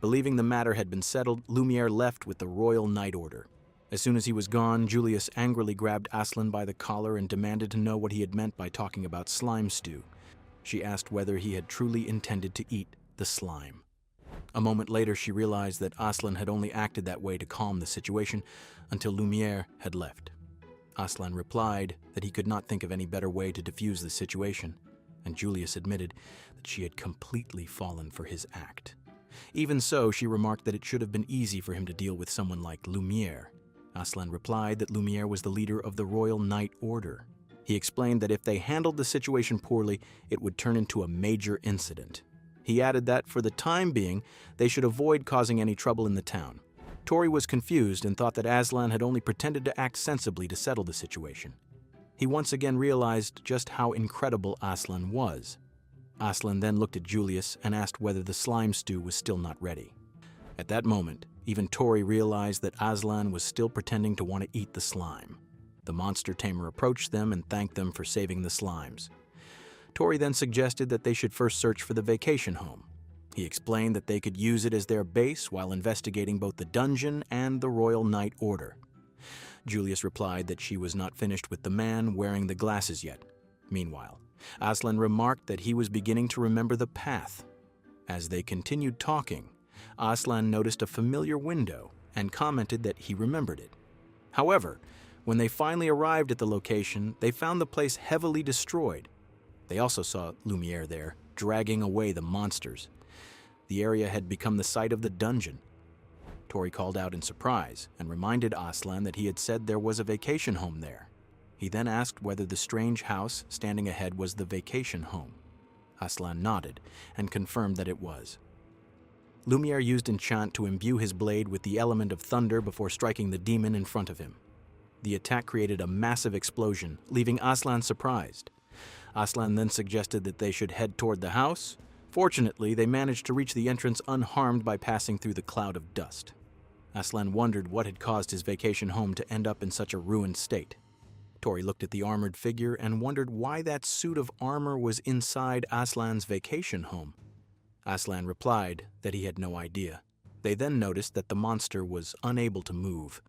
Believing the matter had been settled, Lumiere left with the royal knight order. As soon as he was gone, Julius angrily grabbed Aslan by the collar and demanded to know what he had meant by talking about slime stew. She asked whether he had truly intended to eat the slime. A moment later, she realized that Aslan had only acted that way to calm the situation until Lumiere had left. Aslan replied that he could not think of any better way to defuse the situation, and Julius admitted that she had completely fallen for his act. Even so, she remarked that it should have been easy for him to deal with someone like Lumiere. Aslan replied that Lumiere was the leader of the Royal Knight Order. He explained that if they handled the situation poorly, it would turn into a major incident. He added that, for the time being, they should avoid causing any trouble in the town. Tori was confused and thought that Aslan had only pretended to act sensibly to settle the situation. He once again realized just how incredible Aslan was. Aslan then looked at Julius and asked whether the slime stew was still not ready. At that moment, even Tori realized that Aslan was still pretending to want to eat the slime. The monster tamer approached them and thanked them for saving the slimes. Tori then suggested that they should first search for the vacation home. He explained that they could use it as their base while investigating both the dungeon and the Royal Knight Order. Julius replied that she was not finished with the man wearing the glasses yet. Meanwhile, Aslan remarked that he was beginning to remember the path. As they continued talking, Aslan noticed a familiar window and commented that he remembered it. However, when they finally arrived at the location, they found the place heavily destroyed. They also saw Lumiere there, dragging away the monsters. The area had become the site of the dungeon. Tori called out in surprise and reminded Aslan that he had said there was a vacation home there. He then asked whether the strange house standing ahead was the vacation home. Aslan nodded and confirmed that it was. Lumiere used enchant to imbue his blade with the element of thunder before striking the demon in front of him. The attack created a massive explosion, leaving Aslan surprised. Aslan then suggested that they should head toward the house. Fortunately, they managed to reach the entrance unharmed by passing through the cloud of dust. Aslan wondered what had caused his vacation home to end up in such a ruined state. Tori looked at the armored figure and wondered why that suit of armor was inside Aslan's vacation home. Aslan replied that he had no idea. They then noticed that the monster was unable to move.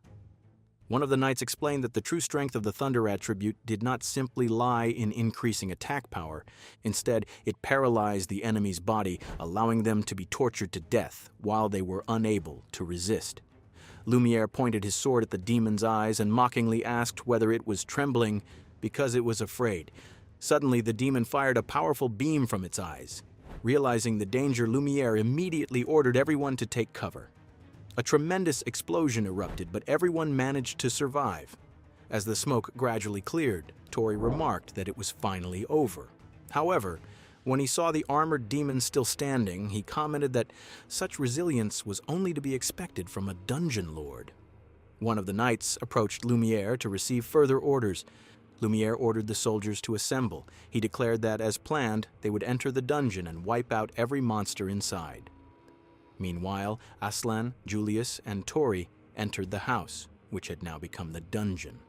One of the knights explained that the true strength of the Thunder attribute did not simply lie in increasing attack power. Instead, it paralyzed the enemy's body, allowing them to be tortured to death while they were unable to resist. Lumiere pointed his sword at the demon's eyes and mockingly asked whether it was trembling because it was afraid. Suddenly, the demon fired a powerful beam from its eyes. Realizing the danger, Lumiere immediately ordered everyone to take cover. A tremendous explosion erupted, but everyone managed to survive. As the smoke gradually cleared, Tori remarked that it was finally over. However, when he saw the armored demon still standing, he commented that such resilience was only to be expected from a dungeon lord. One of the knights approached Lumiere to receive further orders. Lumiere ordered the soldiers to assemble. He declared that, as planned, they would enter the dungeon and wipe out every monster inside. Meanwhile, Aslan, Julius, and Tori entered the house, which had now become the dungeon.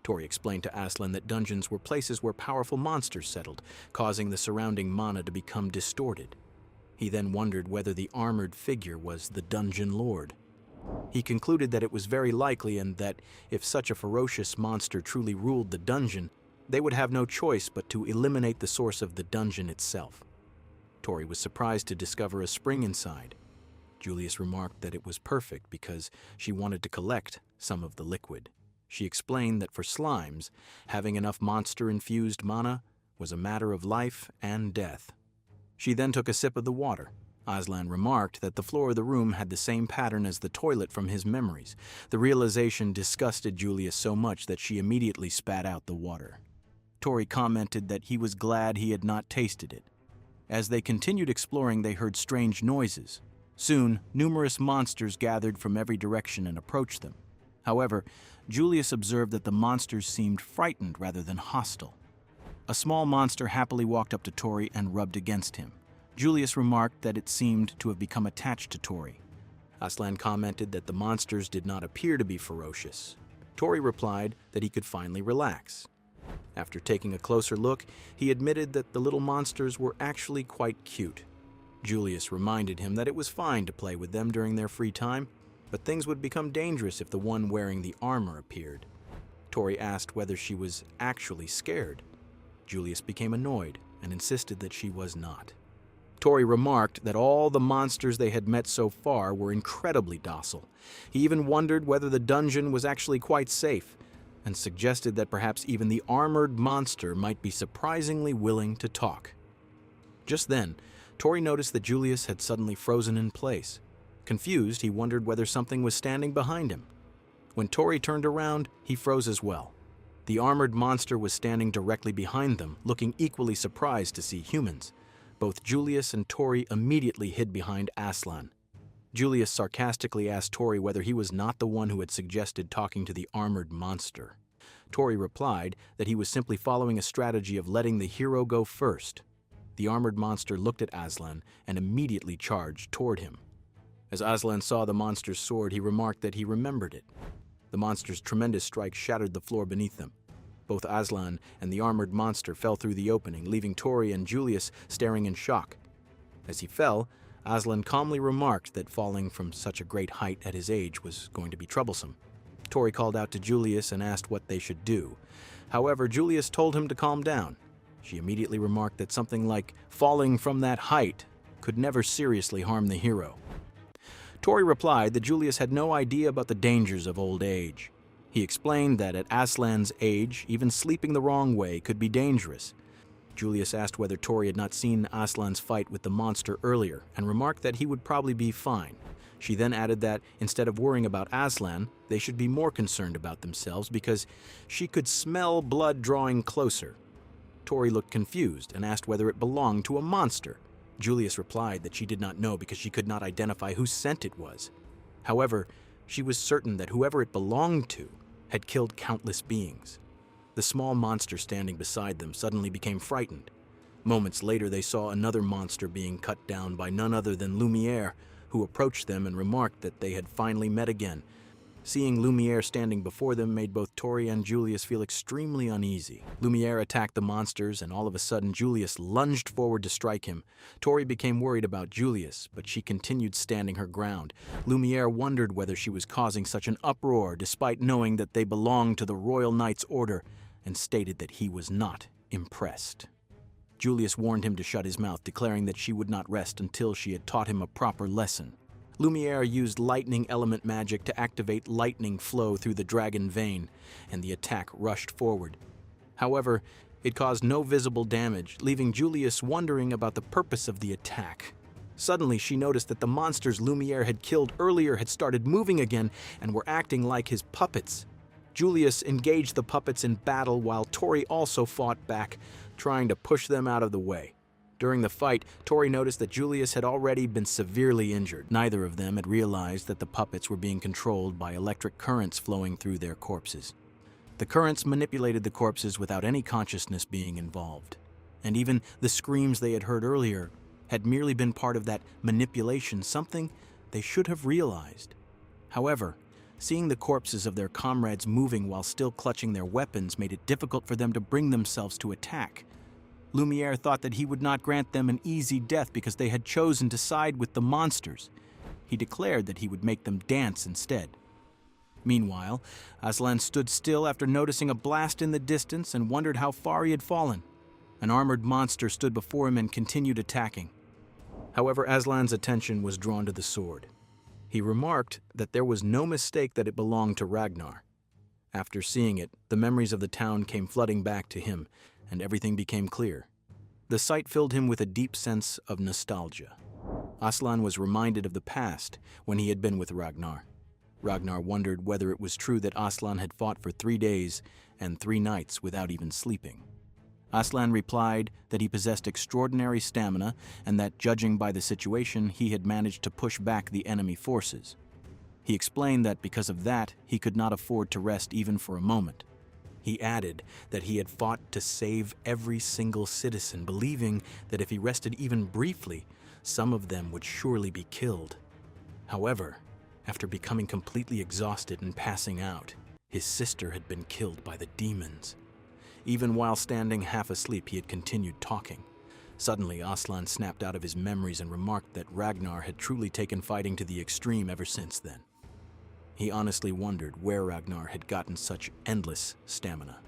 Tori explained to Aslan that dungeons were places where powerful monsters settled, causing the surrounding mana to become distorted. He then wondered whether the armored figure was the dungeon lord. He concluded that it was very likely, and that if such a ferocious monster truly ruled the dungeon, they would have no choice but to eliminate the source of the dungeon itself. Tori was surprised to discover a spring inside. Julius remarked that it was perfect because she wanted to collect some of the liquid. She explained that for slimes, having enough monster-infused mana was a matter of life and death. She then took a sip of the water. Aslan remarked that the floor of the room had the same pattern as the toilet from his memories. The realization disgusted Julius so much that she immediately spat out the water. Tori commented that he was glad he had not tasted it. As they continued exploring, they heard strange noises. Soon, numerous monsters gathered from every direction and approached them. However, Julius observed that the monsters seemed frightened rather than hostile. A small monster happily walked up to Tori and rubbed against him. Julius remarked that it seemed to have become attached to Tori. Aslan commented that the monsters did not appear to be ferocious. Tori replied that he could finally relax. After taking a closer look, he admitted that the little monsters were actually quite cute. Julius reminded him that it was fine to play with them during their free time, but things would become dangerous if the one wearing the armor appeared. Tori asked whether she was actually scared. Julius became annoyed and insisted that she was not. Tori remarked that all the monsters they had met so far were incredibly docile. He even wondered whether the dungeon was actually quite safe, and suggested that perhaps even the armored monster might be surprisingly willing to talk. Just then, Tori noticed that Julius had suddenly frozen in place. Confused, he wondered whether something was standing behind him. When Tori turned around, he froze as well. The armored monster was standing directly behind them, looking equally surprised to see humans. Both Julius and Tori immediately hid behind Aslan. Julius sarcastically asked Tori whether he was not the one who had suggested talking to the armored monster. Tori replied that he was simply following a strategy of letting the hero go first. The armored monster looked at Aslan and immediately charged toward him. As Aslan saw the monster's sword, he remarked that he remembered it. The monster's tremendous strike shattered the floor beneath them. Both Aslan and the armored monster fell through the opening, leaving Tori and Julius staring in shock. As he fell, Aslan calmly remarked that falling from such a great height at his age was going to be troublesome. Tori called out to Julius and asked what they should do. However, Julius told him to calm down. She immediately remarked that something like falling from that height could never seriously harm the hero. Tori replied that Julius had no idea about the dangers of old age. He explained that at Aslan's age, even sleeping the wrong way could be dangerous. Julius asked whether Tori had not seen Aslan's fight with the monster earlier, and remarked that he would probably be fine. She then added that instead of worrying about Aslan, they should be more concerned about themselves because she could smell blood drawing closer. Tori looked confused and asked whether it belonged to a monster. Julius replied that she did not know because she could not identify whose scent it was. However, she was certain that whoever it belonged to had killed countless beings. The small monster standing beside them suddenly became frightened. Moments later, they saw another monster being cut down by none other than Lumiere, who approached them and remarked that they had finally met again. Seeing Lumiere standing before them made both Tori and Julius feel extremely uneasy. Lumiere attacked the monsters, and all of a sudden Julius lunged forward to strike him. Tori became worried about Julius, but she continued standing her ground. Lumiere wondered whether she was causing such an uproar despite knowing that they belonged to the Royal Knight's Order, and stated that he was not impressed. Julius warned him to shut his mouth, declaring that she would not rest until she had taught him a proper lesson. Lumiere used lightning element magic to activate lightning flow through the dragon vein, and the attack rushed forward. However, it caused no visible damage, leaving Julius wondering about the purpose of the attack. Suddenly, she noticed that the monsters Lumiere had killed earlier had started moving again and were acting like his puppets. Julius engaged the puppets in battle while Tori also fought back, trying to push them out of the way. During the fight, Tori noticed that Julius had already been severely injured. Neither of them had realized that the puppets were being controlled by electric currents flowing through their corpses. The currents manipulated the corpses without any consciousness being involved. And even the screams they had heard earlier had merely been part of that manipulation, something they should have realized. However, seeing the corpses of their comrades moving while still clutching their weapons made it difficult for them to bring themselves to attack. Lumiere thought that he would not grant them an easy death because they had chosen to side with the monsters. He declared that he would make them dance instead. Meanwhile, Aslan stood still after noticing a blast in the distance and wondered how far he had fallen. An armored monster stood before him and continued attacking. However, Aslan's attention was drawn to the sword. He remarked that there was no mistake that it belonged to Ragnar. After seeing it, the memories of the town came flooding back to him, and everything became clear. The sight filled him with a deep sense of nostalgia. Aslan was reminded of the past when he had been with Ragnar. Ragnar wondered whether it was true that Aslan had fought for 3 days and 3 nights without even sleeping. Aslan replied that he possessed extraordinary stamina and that, judging by the situation, he had managed to push back the enemy forces. He explained that because of that, he could not afford to rest even for a moment. He added that he had fought to save every single citizen, believing that if he rested even briefly, some of them would surely be killed. However, after becoming completely exhausted and passing out, his sister had been killed by the demons. Even while standing half asleep, he had continued talking. Suddenly, Aslan snapped out of his memories and remarked that Ragnar had truly taken fighting to the extreme ever since then. He honestly wondered where Ragnar had gotten such endless stamina.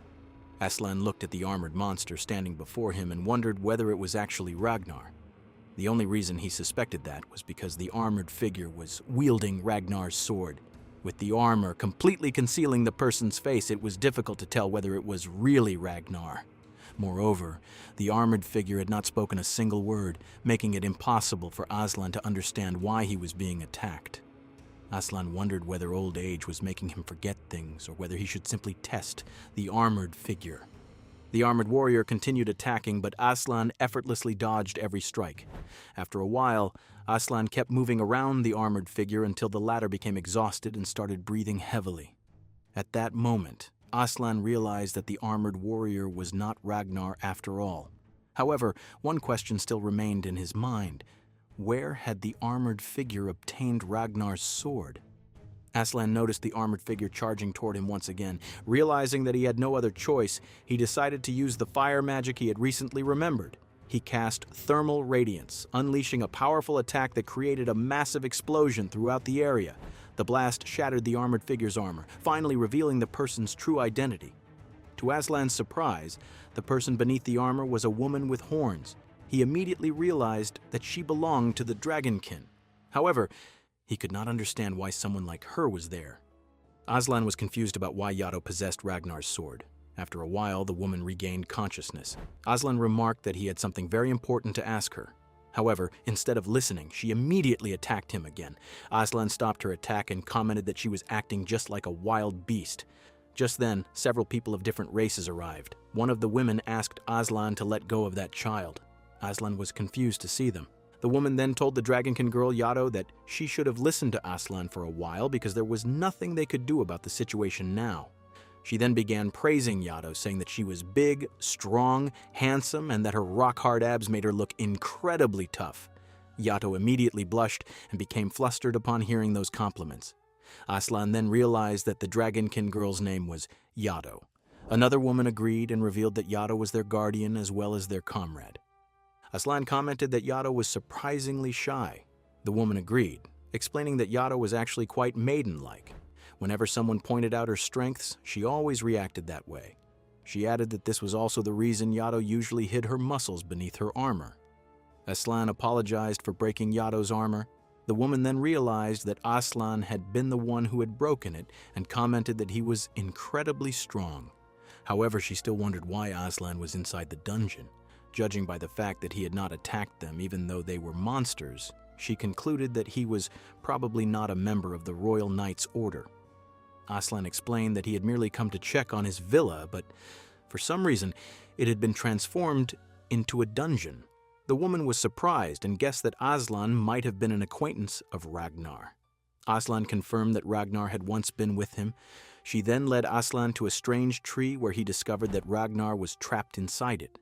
Aslan looked at the armored monster standing before him and wondered whether it was actually Ragnar. The only reason he suspected that was because the armored figure was wielding Ragnar's sword. With the armor completely concealing the person's face, it was difficult to tell whether it was really Ragnar. Moreover, the armored figure had not spoken a single word, making it impossible for Aslan to understand why he was being attacked. Aslan wondered whether old age was making him forget things or whether he should simply test the armored figure. The armored warrior continued attacking, but Aslan effortlessly dodged every strike. After a while, Aslan kept moving around the armored figure until the latter became exhausted and started breathing heavily. At that moment, Aslan realized that the armored warrior was not Ragnar after all. However, one question still remained in his mind. Where had the armored figure obtained Ragnar's sword? Aslan noticed the armored figure charging toward him once again. Realizing that he had no other choice, he decided to use the fire magic he had recently remembered. He cast Thermal Radiance, unleashing a powerful attack that created a massive explosion throughout the area. The blast shattered the armored figure's armor, finally revealing the person's true identity. To Aslan's surprise, the person beneath the armor was a woman with horns. He immediately realized that she belonged to the Dragonkin. However, he could not understand why someone like her was there. Aslan was confused about why Yahello possessed Ragnar's sword. After a while, the woman regained consciousness. Aslan remarked that he had something very important to ask her. However, instead of listening, she immediately attacked him again. Aslan stopped her attack and commented that she was acting just like a wild beast. Just then, several people of different races arrived. One of the women asked Aslan to let go of that child. Aslan was confused to see them. The woman then told the Dragonkin girl Yahello that she should have listened to Aslan for a while because there was nothing they could do about the situation now. She then began praising Yahello, saying that she was big, strong, handsome, and that her rock-hard abs made her look incredibly tough. Yahello immediately blushed and became flustered upon hearing those compliments. Aslan then realized that the Dragonkin girl's name was Yahello. Another woman agreed and revealed that Yahello was their guardian as well as their comrade. Aslan commented that Yahello was surprisingly shy. The woman agreed, explaining that Yahello was actually quite maiden-like. Whenever someone pointed out her strengths, she always reacted that way. She added that this was also the reason Yahello usually hid her muscles beneath her armor. Aslan apologized for breaking Yahello's armor. The woman then realized that Aslan had been the one who had broken it and commented that he was incredibly strong. However, she still wondered why Aslan was inside the dungeon. Judging by the fact that he had not attacked them even though they were monsters, she concluded that he was probably not a member of the Royal Knights Order. Aslan explained that he had merely come to check on his villa, but for some reason, it had been transformed into a dungeon. The woman was surprised and guessed that Aslan might have been an acquaintance of Ragnar. Aslan confirmed that Ragnar had once been with him. She then led Aslan to a strange tree where he discovered that Ragnar was trapped inside it.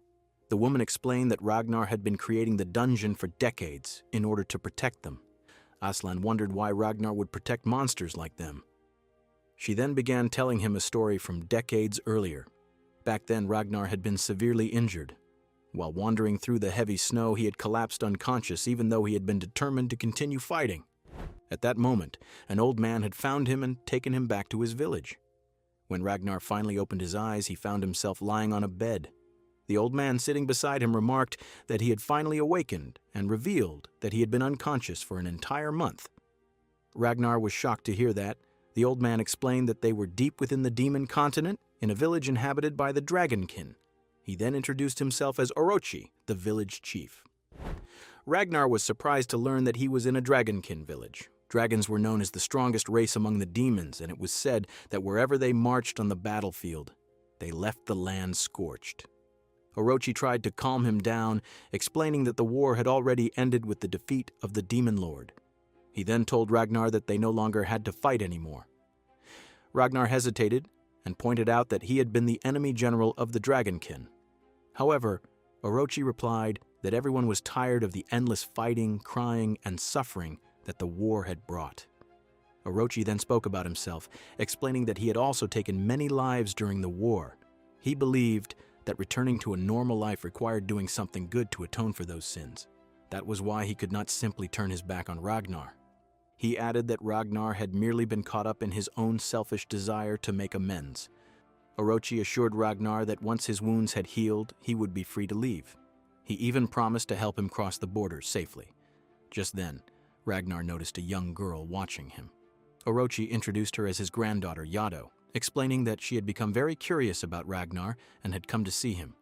The woman explained that Ragnar had been creating the dungeon for decades in order to protect them. Aslan wondered why Ragnar would protect monsters like them. She then began telling him a story from decades earlier. Back then, Ragnar had been severely injured. While wandering through the heavy snow, he had collapsed unconscious even though he had been determined to continue fighting. At that moment, an old man had found him and taken him back to his village. When Ragnar finally opened his eyes, he found himself lying on a bed. The old man sitting beside him remarked that he had finally awakened and revealed that he had been unconscious for an entire month. Ragnar was shocked to hear that. The old man explained that they were deep within the demon continent in a village inhabited by the Dragonkin. He then introduced himself as Orochi, the village chief. Ragnar was surprised to learn that he was in a Dragonkin village. Dragons were known as the strongest race among the demons, and it was said that wherever they marched on the battlefield, they left the land scorched. Orochi tried to calm him down, explaining that the war had already ended with the defeat of the Demon Lord. He then told Ragnar that they no longer had to fight anymore. Ragnar hesitated and pointed out that he had been the enemy general of the Dragonkin. However, Orochi replied that everyone was tired of the endless fighting, crying, and suffering that the war had brought. Orochi then spoke about himself, explaining that he had also taken many lives during the war. He believed that returning to a normal life required doing something good to atone for those sins. That was why he could not simply turn his back on Ragnar. He added that Ragnar had merely been caught up in his own selfish desire to make amends. Orochi assured Ragnar that once his wounds had healed, he would be free to leave. He even promised to help him cross the border safely. Just then, Ragnar noticed a young girl watching him. Orochi introduced her as his granddaughter, Yahello, explaining that she had become very curious about Ragnar and had come to see him.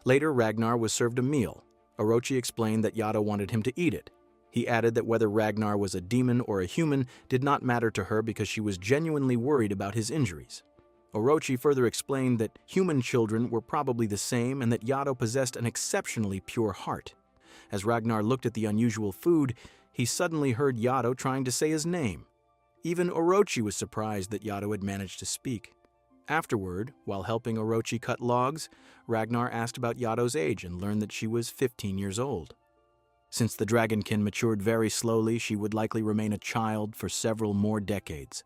Later, Ragnar was served a meal. Orochi explained that Yahello wanted him to eat it. He added that whether Ragnar was a demon or a human did not matter to her because she was genuinely worried about his injuries. Orochi further explained that human children were probably the same and that Yahello possessed an exceptionally pure heart. As Ragnar looked at the unusual food, he suddenly heard Yahello trying to say his name. Even Orochi was surprised that Yahello had managed to speak. Afterward, while helping Orochi cut logs, Ragnar asked about Yahello's age and learned that she was 15 years old. Since the dragonkin matured very slowly, she would likely remain a child for several more decades.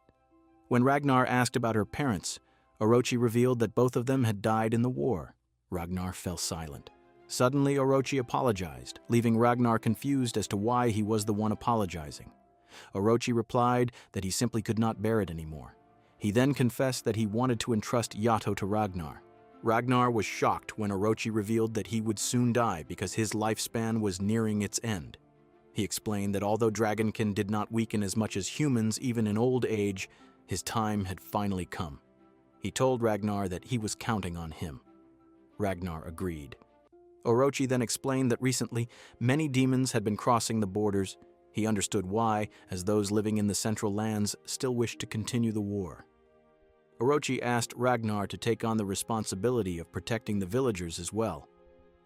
When Ragnar asked about her parents, Orochi revealed that both of them had died in the war. Ragnar fell silent. Suddenly, Orochi apologized, leaving Ragnar confused as to why he was the one apologizing. Orochi replied that he simply could not bear it anymore. He then confessed that he wanted to entrust Yahello to Ragnar. Ragnar was shocked when Orochi revealed that he would soon die because his lifespan was nearing its end. He explained that although dragonkin did not weaken as much as humans even in old age, his time had finally come. He told Ragnar that he was counting on him. Ragnar agreed. Orochi then explained that recently many demons had been crossing the borders. He understood why, as those living in the Central Lands still wished to continue the war. Orochi asked Ragnar to take on the responsibility of protecting the villagers as well.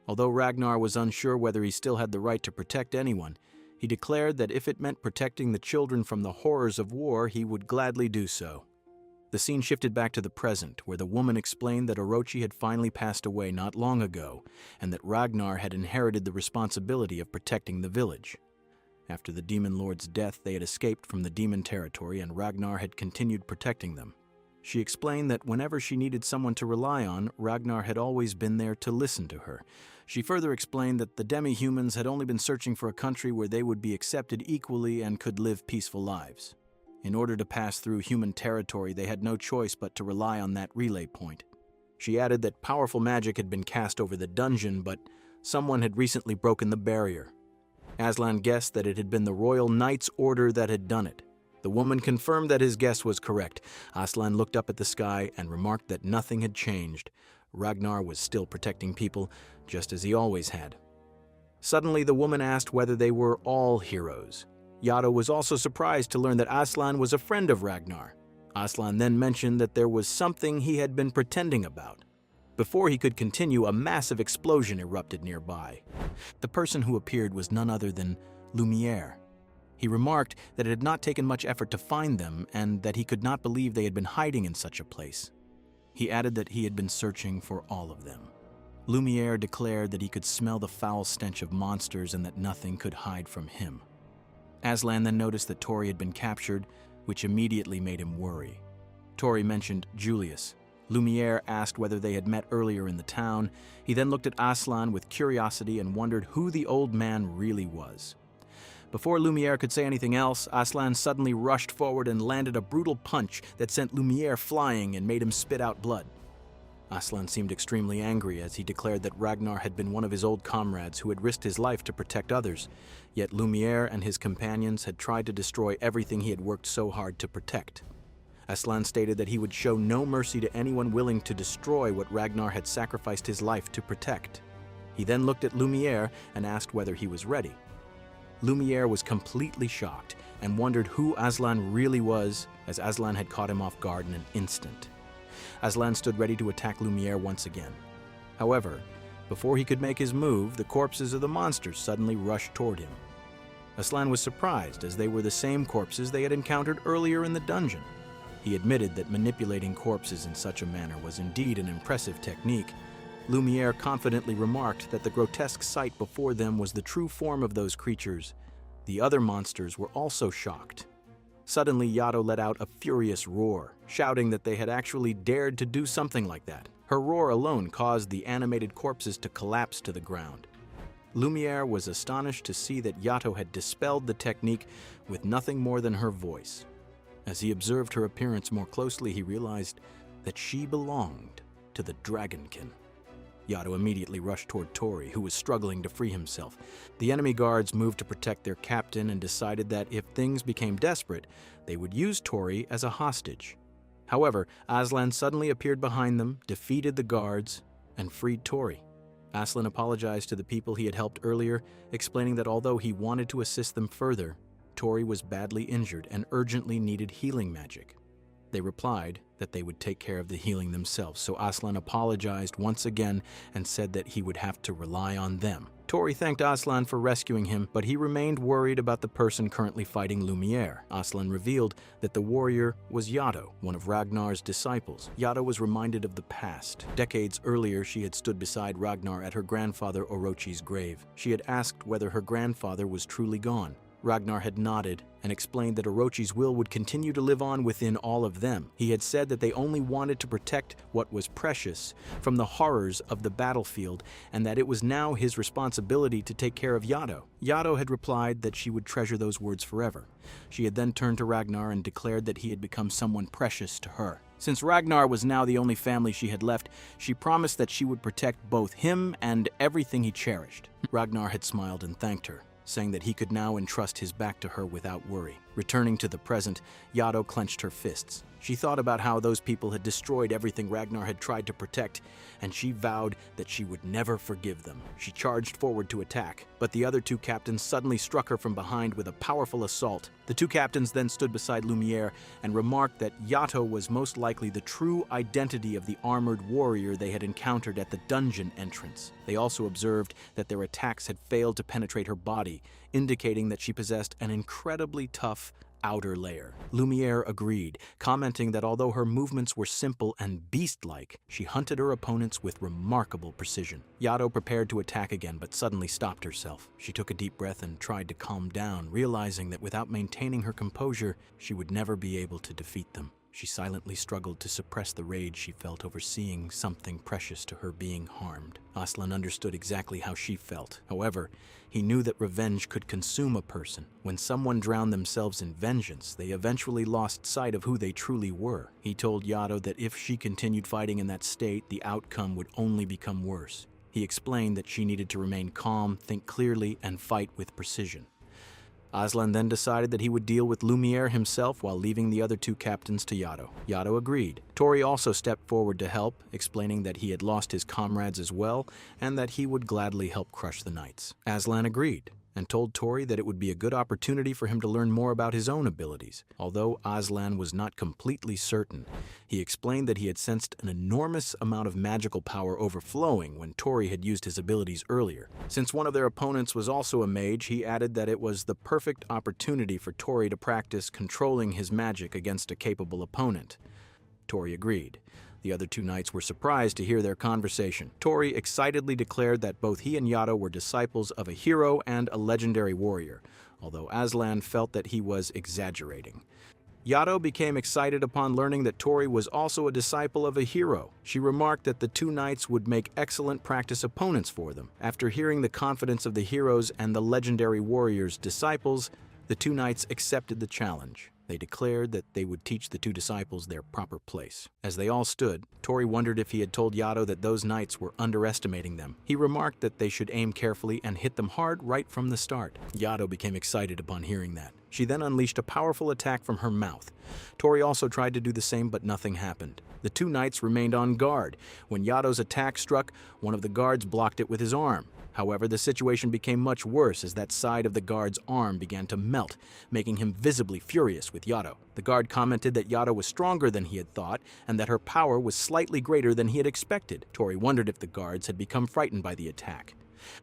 Although Ragnar was unsure whether he still had the right to protect anyone, he declared that if it meant protecting the children from the horrors of war, he would gladly do so. The scene shifted back to the present, where the woman explained that Orochi had finally passed away not long ago, and that Ragnar had inherited the responsibility of protecting the village. After the demon lord's death, they had escaped from the demon territory, and Ragnar had continued protecting them. She explained that whenever she needed someone to rely on, Ragnar had always been there to listen to her. She further explained that the demi-humans had only been searching for a country where they would be accepted equally and could live peaceful lives. In order to pass through human territory, they had no choice but to rely on that relay point. She added that powerful magic had been cast over the dungeon, but someone had recently broken the barrier. Aslan guessed that it had been the Royal Knight's order that had done it. The woman confirmed that his guess was correct. Aslan looked up at the sky and remarked that nothing had changed. Ragnar was still protecting people, just as he always had. Suddenly, the woman asked whether they were all heroes. Yahello was also surprised to learn that Aslan was a friend of Ragnar. Aslan then mentioned that there was something he had been pretending about. Before he could continue, a massive explosion erupted nearby. The person who appeared was none other than Lumiere. He remarked that it had not taken much effort to find them and that he could not believe they had been hiding in such a place. He added that he had been searching for all of them. Lumiere declared that he could smell the foul stench of monsters and that nothing could hide from him. Aslan then noticed that Tori had been captured, which immediately made him worry. Tori mentioned Julius. Lumiere asked whether they had met earlier in the town. He then looked at Aslan with curiosity and wondered who the old man really was. Before Lumiere could say anything else, Aslan suddenly rushed forward and landed a brutal punch that sent Lumiere flying and made him spit out blood. Aslan seemed extremely angry as he declared that Ragnar had been one of his old comrades who had risked his life to protect others, yet Lumiere and his companions had tried to destroy everything he had worked so hard to protect. Aslan stated that he would show no mercy to anyone willing to destroy what Ragnar had sacrificed his life to protect. He then looked at Lumiere and asked whether he was ready. Lumiere was completely shocked and wondered who Aslan really was, as Aslan had caught him off guard in an instant. Aslan stood ready to attack Lumiere once again. However, before he could make his move, the corpses of the monsters suddenly rushed toward him. Aslan was surprised, as they were the same corpses they had encountered earlier in the dungeon. He admitted that manipulating corpses in such a manner was indeed an impressive technique. Lumiere confidently remarked that the grotesque sight before them was the true form of those creatures. The other monsters were also shocked. Suddenly, Yahello let out a furious roar, shouting that they had actually dared to do something like that. Her roar alone caused the animated corpses to collapse to the ground. Lumiere was astonished to see that Yato had dispelled the technique with nothing more than her voice. As he observed her appearance more closely, he realized that she belonged to the Dragonkin. Yato immediately rushed toward Tori, who was struggling to free himself. The enemy guards moved to protect their captain and decided that if things became desperate, they would use Tori as a hostage. However, Aslan suddenly appeared behind them, defeated the guards, and freed Tori. Aslan apologized to the people he had helped earlier, explaining that although he wanted to assist them further, Tori was badly injured and urgently needed healing magic. They replied that they would take care of the healing themselves, so Aslan apologized once again and said that he would have to rely on them. Tori thanked Aslan for rescuing him, but he remained worried about the person currently fighting Lumiere. Aslan revealed that the warrior was Yato, one of Ragnar's disciples. Yato was reminded of the past. Decades earlier, she had stood beside Ragnar at her grandfather Orochi's grave. She had asked whether her grandfather was truly gone. Ragnar had nodded and explained that Orochi's will would continue to live on within all of them. He had said that they only wanted to protect what was precious from the horrors of the battlefield, and that it was now his responsibility to take care of Yato. Yato had replied that she would treasure those words forever. She had then turned to Ragnar and declared that he had become someone precious to her. Since Ragnar was now the only family she had left, she promised that she would protect both him and everything he cherished. Ragnar had smiled and thanked her, saying that he could now entrust his back to her without worry. Returning to the present, Yato clenched her fists. She thought about how those people had destroyed everything Ragnar had tried to protect, and she vowed that she would never forgive them. She charged forward to attack, but the other two captains suddenly struck her from behind with a powerful assault. The two captains then stood beside Lumiere and remarked that Yato was most likely the true identity of the armored warrior they had encountered at the dungeon entrance. They also observed that their attacks had failed to penetrate her body, indicating that she possessed an incredibly tough outer layer. Lumiere agreed, commenting that although her movements were simple and beast-like, she hunted her opponents with remarkable precision. Yato prepared to attack again, but suddenly stopped herself. She took a deep breath and tried to calm down, realizing that without maintaining her composure, she would never be able to defeat them. She silently struggled to suppress the rage she felt over seeing something precious to her being harmed. Aslan understood exactly how she felt. However, he knew that revenge could consume a person. When someone drowned themselves in vengeance, they eventually lost sight of who they truly were. He told Yato that if she continued fighting in that state, the outcome would only become worse. He explained that she needed to remain calm, think clearly, and fight with precision. Aslan then decided that he would deal with Lumiere himself while leaving the other two captains to Yato. Yato agreed. Tori also stepped forward to help, explaining that he had lost his comrades as well and that he would gladly help crush the knights. Aslan agreed and told Tori that it would be a good opportunity for him to learn more about his own abilities. Although Aslan was not completely certain, he explained that he had sensed an enormous amount of magical power overflowing when Tori had used his abilities earlier. Since one of their opponents was also a mage, he added that it was the perfect opportunity for Tori to practice controlling his magic against a capable opponent. Tori agreed. The other two knights were surprised to hear their conversation. Tori excitedly declared that both he and Yato were disciples of a hero and a legendary warrior, although Aslan felt that he was exaggerating. Yato became excited upon learning that Tori was also a disciple of a hero. She remarked that the two knights would make excellent practice opponents for them. After hearing the confidence of the heroes and the legendary warrior's disciples, the two knights accepted the challenge. They declared that they would teach the two disciples their proper place. As they all stood, Tori wondered if he had told Yato that those knights were underestimating them. He remarked that they should aim carefully and hit them hard right from the start. Yato became excited upon hearing that. She then unleashed a powerful attack from her mouth. Tori also tried to do the same, but nothing happened. The two knights remained on guard. When Yato's attack struck, one of the guards blocked it with his arm. However, the situation became much worse as that side of the guard's arm began to melt, making him visibly furious with Yato. The guard commented that Yato was stronger than he had thought and that her power was slightly greater than he had expected. Tori wondered if the guards had become frightened by the attack.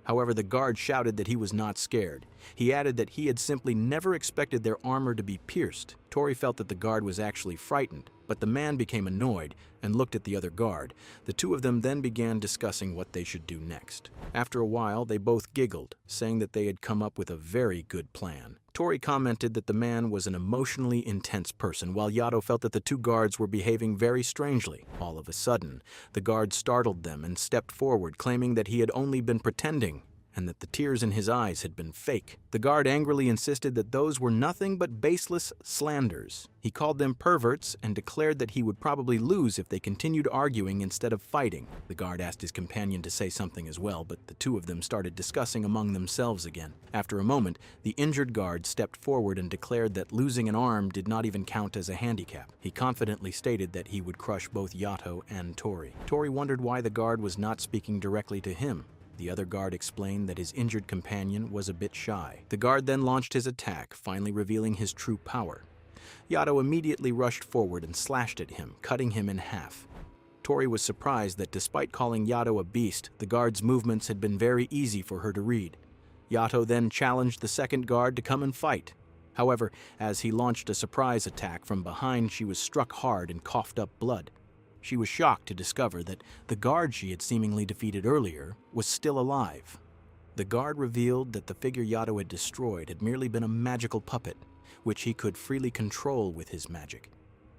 However, the guard shouted that he was not scared. He added that he had simply never expected their armor to be pierced. Tori felt that the guard was actually frightened, but the man became annoyed and looked at the other guard. The two of them then began discussing what they should do next. After a while, they both giggled, saying that they had come up with a very good plan. Tori commented that the man was an emotionally intense person, while Yato felt that the two guards were behaving very strangely. All of a sudden, the guard startled them and stepped forward, claiming that he had only been pretending and that the tears in his eyes had been fake. The guard angrily insisted that those were nothing but baseless slanders. He called them perverts and declared that he would probably lose if they continued arguing instead of fighting. The guard asked his companion to say something as well, but the two of them started discussing among themselves again. After a moment, the injured guard stepped forward and declared that losing an arm did not even count as a handicap. He confidently stated that he would crush both Yato and Tori. Tori wondered why the guard was not speaking directly to him. The other guard explained that his injured companion was a bit shy. The guard then launched his attack, finally revealing his true power. Yato immediately rushed forward and slashed at him, cutting him in half. Tori was surprised that despite calling Yato a beast, the guard's movements had been very easy for her to read. Yato then challenged the second guard to come and fight. However, as he launched a surprise attack from behind, she was struck hard and coughed up blood. She was shocked to discover that the guard she had seemingly defeated earlier was still alive. The guard revealed that the figure Yato had destroyed had merely been a magical puppet, which he could freely control with his magic.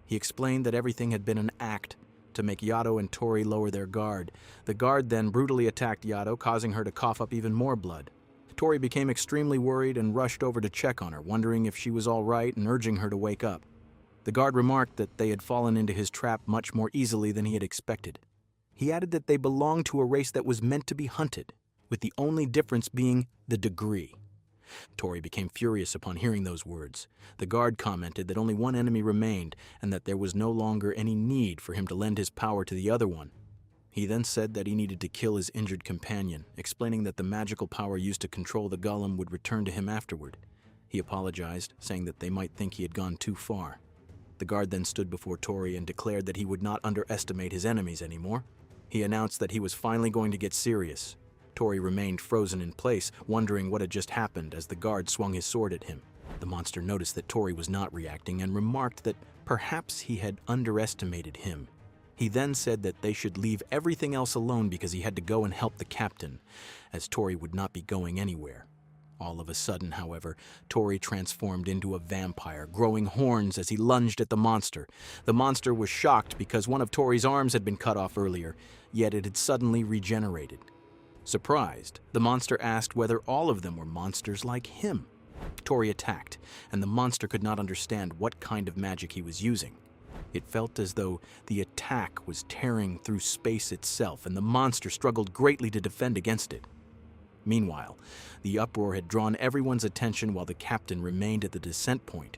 He explained that everything had been an act to make Yato and Tori lower their guard. The guard then brutally attacked Yato, causing her to cough up even more blood. Tori became extremely worried and rushed over to check on her, wondering if she was all right and urging her to wake up. The guard remarked that they had fallen into his trap much more easily than he had expected. He added that they belonged to a race that was meant to be hunted, with the only difference being the degree. Tori became furious upon hearing those words. The guard commented that only one enemy remained and that there was no longer any need for him to lend his power to the other one. He then said that he needed to kill his injured companion, explaining that the magical power used to control the golem would return to him afterward. He apologized, saying that they might think he had gone too far. The guard then stood before Tori and declared that he would not underestimate his enemies anymore. He announced that he was finally going to get serious. Tori remained frozen in place, wondering what had just happened as the guard swung his sword at him. The monster noticed that Tori was not reacting and remarked that perhaps he had underestimated him. He then said that they should leave everything else alone because he had to go and help the captain, as Tori would not be going anywhere. All of a sudden, however, Tori transformed into a vampire, growing horns as he lunged at the monster. The monster was shocked because one of Tori's arms had been cut off earlier, yet it had suddenly regenerated. Surprised, the monster asked whether all of them were monsters like him. Tori attacked, and the monster could not understand what kind of magic he was using. It felt as though the attack was tearing through space itself, and the monster struggled greatly to defend against it. Meanwhile, the uproar had drawn everyone's attention while the captain remained at the descent point.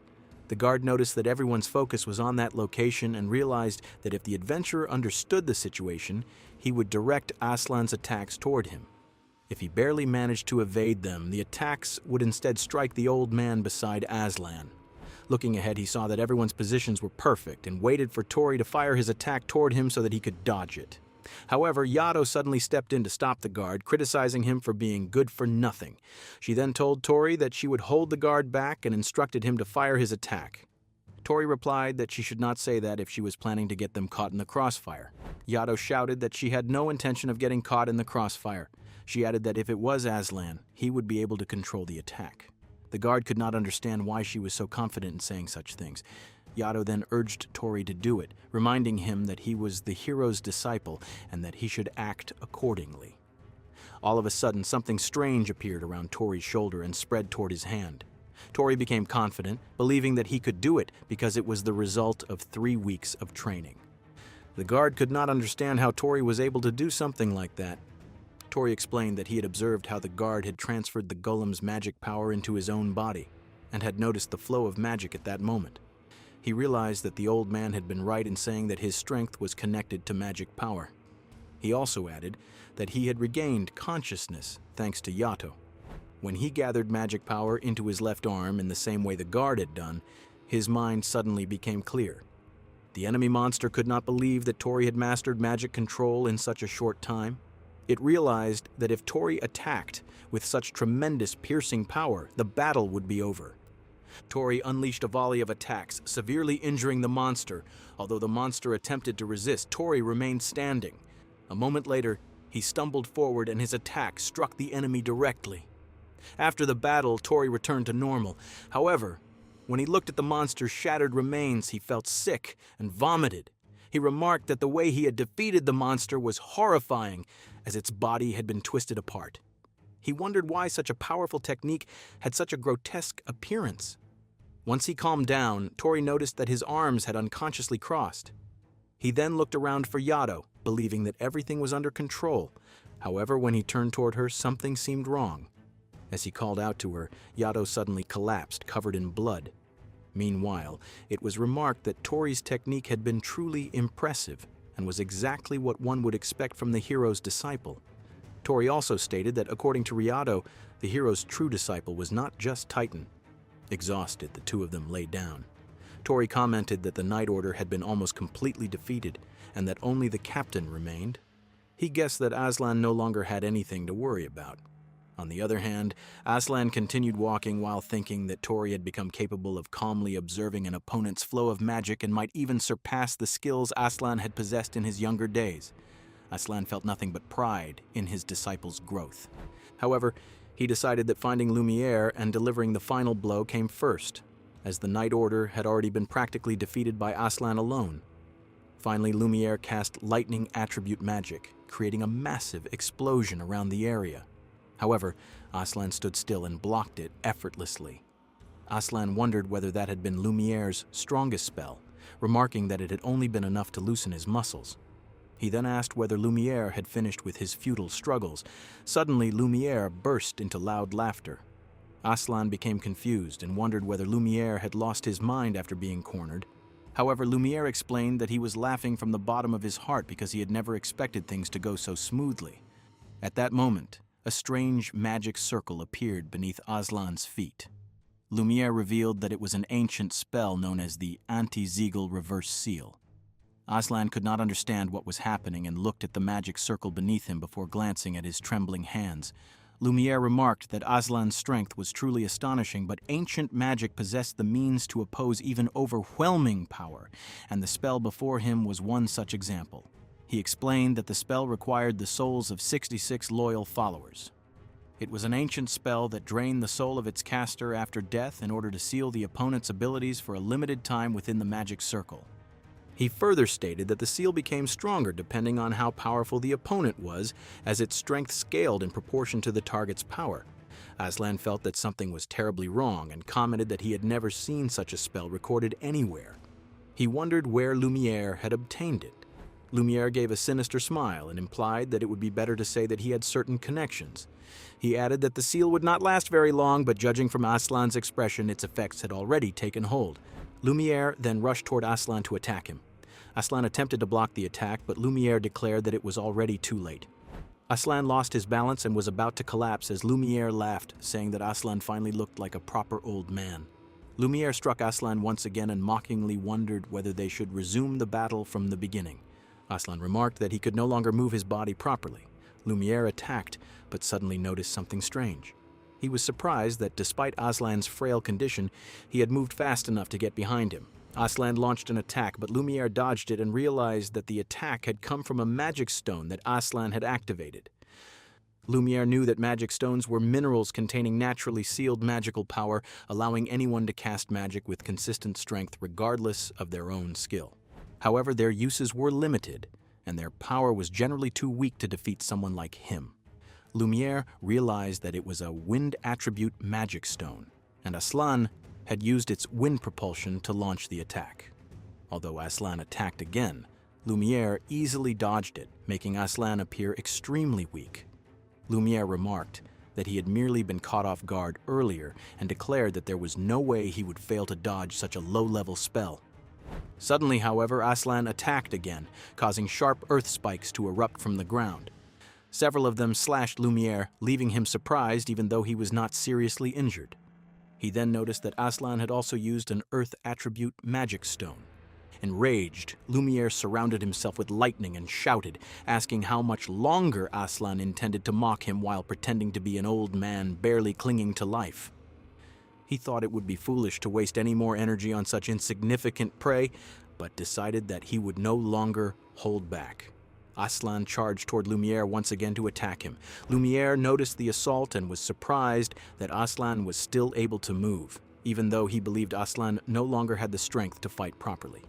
The guard noticed that everyone's focus was on that location and realized that if the adventurer understood the situation, he would direct Aslan's attacks toward him. If he barely managed to evade them, the attacks would instead strike the old man beside Aslan. Looking ahead, he saw that everyone's positions were perfect and waited for Tori to fire his attack toward him so that he could dodge it. However, Yato suddenly stepped in to stop the guard, criticizing him for being good for nothing. She then told Tori that she would hold the guard back and instructed him to fire his attack. Tori replied that she should not say that if she was planning to get them caught in the crossfire. Yato shouted that she had no intention of getting caught in the crossfire. She added that if it was Aslan, he would be able to control the attack. The guard could not understand why she was so confident in saying such things. Yato then urged Tori to do it, reminding him that he was the hero's disciple and that he should act accordingly. All of a sudden, something strange appeared around Tori's shoulder and spread toward his hand. Tori became confident, believing that he could do it because it was the result of 3 weeks of training. The guard could not understand how Tori was able to do something like that. Tori explained that he had observed how the guard had transferred the golem's magic power into his own body and had noticed the flow of magic at that moment. He realized that the old man had been right in saying that his strength was connected to magic power. He also added that he had regained consciousness thanks to Yato. When he gathered magic power into his left arm in the same way the guard had done, his mind suddenly became clear. The enemy monster could not believe that Tori had mastered magic control in such a short time. It realized that if Tori attacked with such tremendous piercing power, the battle would be over. Tori unleashed a volley of attacks, severely injuring the monster. Although the monster attempted to resist, Tori remained standing. A moment later, he stumbled forward and his attack struck the enemy directly. After the battle, Tori returned to normal. However, when he looked at the monster's shattered remains, he felt sick and vomited. He remarked that the way he had defeated the monster was horrifying, as its body had been twisted apart. He wondered why such a powerful technique had such a grotesque appearance. Once he calmed down, Tori noticed that his arms had unconsciously crossed. He then looked around for Yahello, believing that everything was under control. However, when he turned toward her, something seemed wrong. As he called out to her, Yahello suddenly collapsed, covered in blood. Meanwhile, it was remarked that Tori's technique had been truly impressive and was exactly what one would expect from the hero's disciple. Tori also stated that according to Yahello, the hero's true disciple was not just Titan. Exhausted, the two of them lay down. Tori commented that the Night Order had been almost completely defeated and that only the captain remained. He guessed that Aslan no longer had anything to worry about. On the other hand, Aslan continued walking while thinking that Tori had become capable of calmly observing an opponent's flow of magic and might even surpass the skills Aslan had possessed in his younger days. Aslan felt nothing but pride in his disciple's growth. However, he decided that finding Lumiere and delivering the final blow came first, as the Night Order had already been practically defeated by Aslan alone. Finally, Lumiere cast lightning attribute magic, creating a massive explosion around the area. However, Aslan stood still and blocked it effortlessly. Aslan wondered whether that had been Lumiere's strongest spell, remarking that it had only been enough to loosen his muscles. He then asked whether Lumiere had finished with his futile struggles. Suddenly, Lumiere burst into loud laughter. Aslan became confused and wondered whether Lumiere had lost his mind after being cornered. However, Lumiere explained that he was laughing from the bottom of his heart because he had never expected things to go so smoothly. At that moment, a strange magic circle appeared beneath Aslan's feet. Lumiere revealed that it was an ancient spell known as the Anti-Zegal Reverse Seal. Aslan could not understand what was happening and looked at the magic circle beneath him before glancing at his trembling hands. Lumiere remarked that Aslan's strength was truly astonishing, but ancient magic possessed the means to oppose even overwhelming power, and the spell before him was one such example. He explained that the spell required the souls of 66 loyal followers. It was an ancient spell that drained the soul of its caster after death in order to seal the opponent's abilities for a limited time within the magic circle. He further stated that the seal became stronger depending on how powerful the opponent was, as its strength scaled in proportion to the target's power. Aslan felt that something was terribly wrong and commented that he had never seen such a spell recorded anywhere. He wondered where Lumiere had obtained it. Lumiere gave a sinister smile and implied that it would be better to say that he had certain connections. He added that the seal would not last very long, but judging from Aslan's expression, its effects had already taken hold. Lumiere then rushed toward Aslan to attack him. Aslan attempted to block the attack, but Lumiere declared that it was already too late. Aslan lost his balance and was about to collapse as Lumiere laughed, saying that Aslan finally looked like a proper old man. Lumiere struck Aslan once again and mockingly wondered whether they should resume the battle from the beginning. Aslan remarked that he could no longer move his body properly. Lumiere attacked, but suddenly noticed something strange. He was surprised that despite Aslan's frail condition, he had moved fast enough to get behind him. Aslan launched an attack, but Lumiere dodged it and realized that the attack had come from a magic stone that Aslan had activated. Lumiere knew that magic stones were minerals containing naturally sealed magical power, allowing anyone to cast magic with consistent strength regardless of their own skill. However, their uses were limited, and their power was generally too weak to defeat someone like him. Lumiere realized that it was a wind attribute magic stone, and Aslan had used its wind propulsion to launch the attack. Although Aslan attacked again, Lumiere easily dodged it, making Aslan appear extremely weak. Lumiere remarked that he had merely been caught off guard earlier and declared that there was no way he would fail to dodge such a low-level spell. Suddenly, however, Aslan attacked again, causing sharp earth spikes to erupt from the ground. Several of them slashed Lumiere, leaving him surprised even though he was not seriously injured. He then noticed that Aslan had also used an earth attribute magic stone. Enraged, Lumiere surrounded himself with lightning and shouted, asking how much longer Aslan intended to mock him while pretending to be an old man barely clinging to life. He thought it would be foolish to waste any more energy on such insignificant prey, but decided that he would no longer hold back. Aslan charged toward Lumiere once again to attack him. Lumiere noticed the assault and was surprised that Aslan was still able to move, even though he believed Aslan no longer had the strength to fight properly.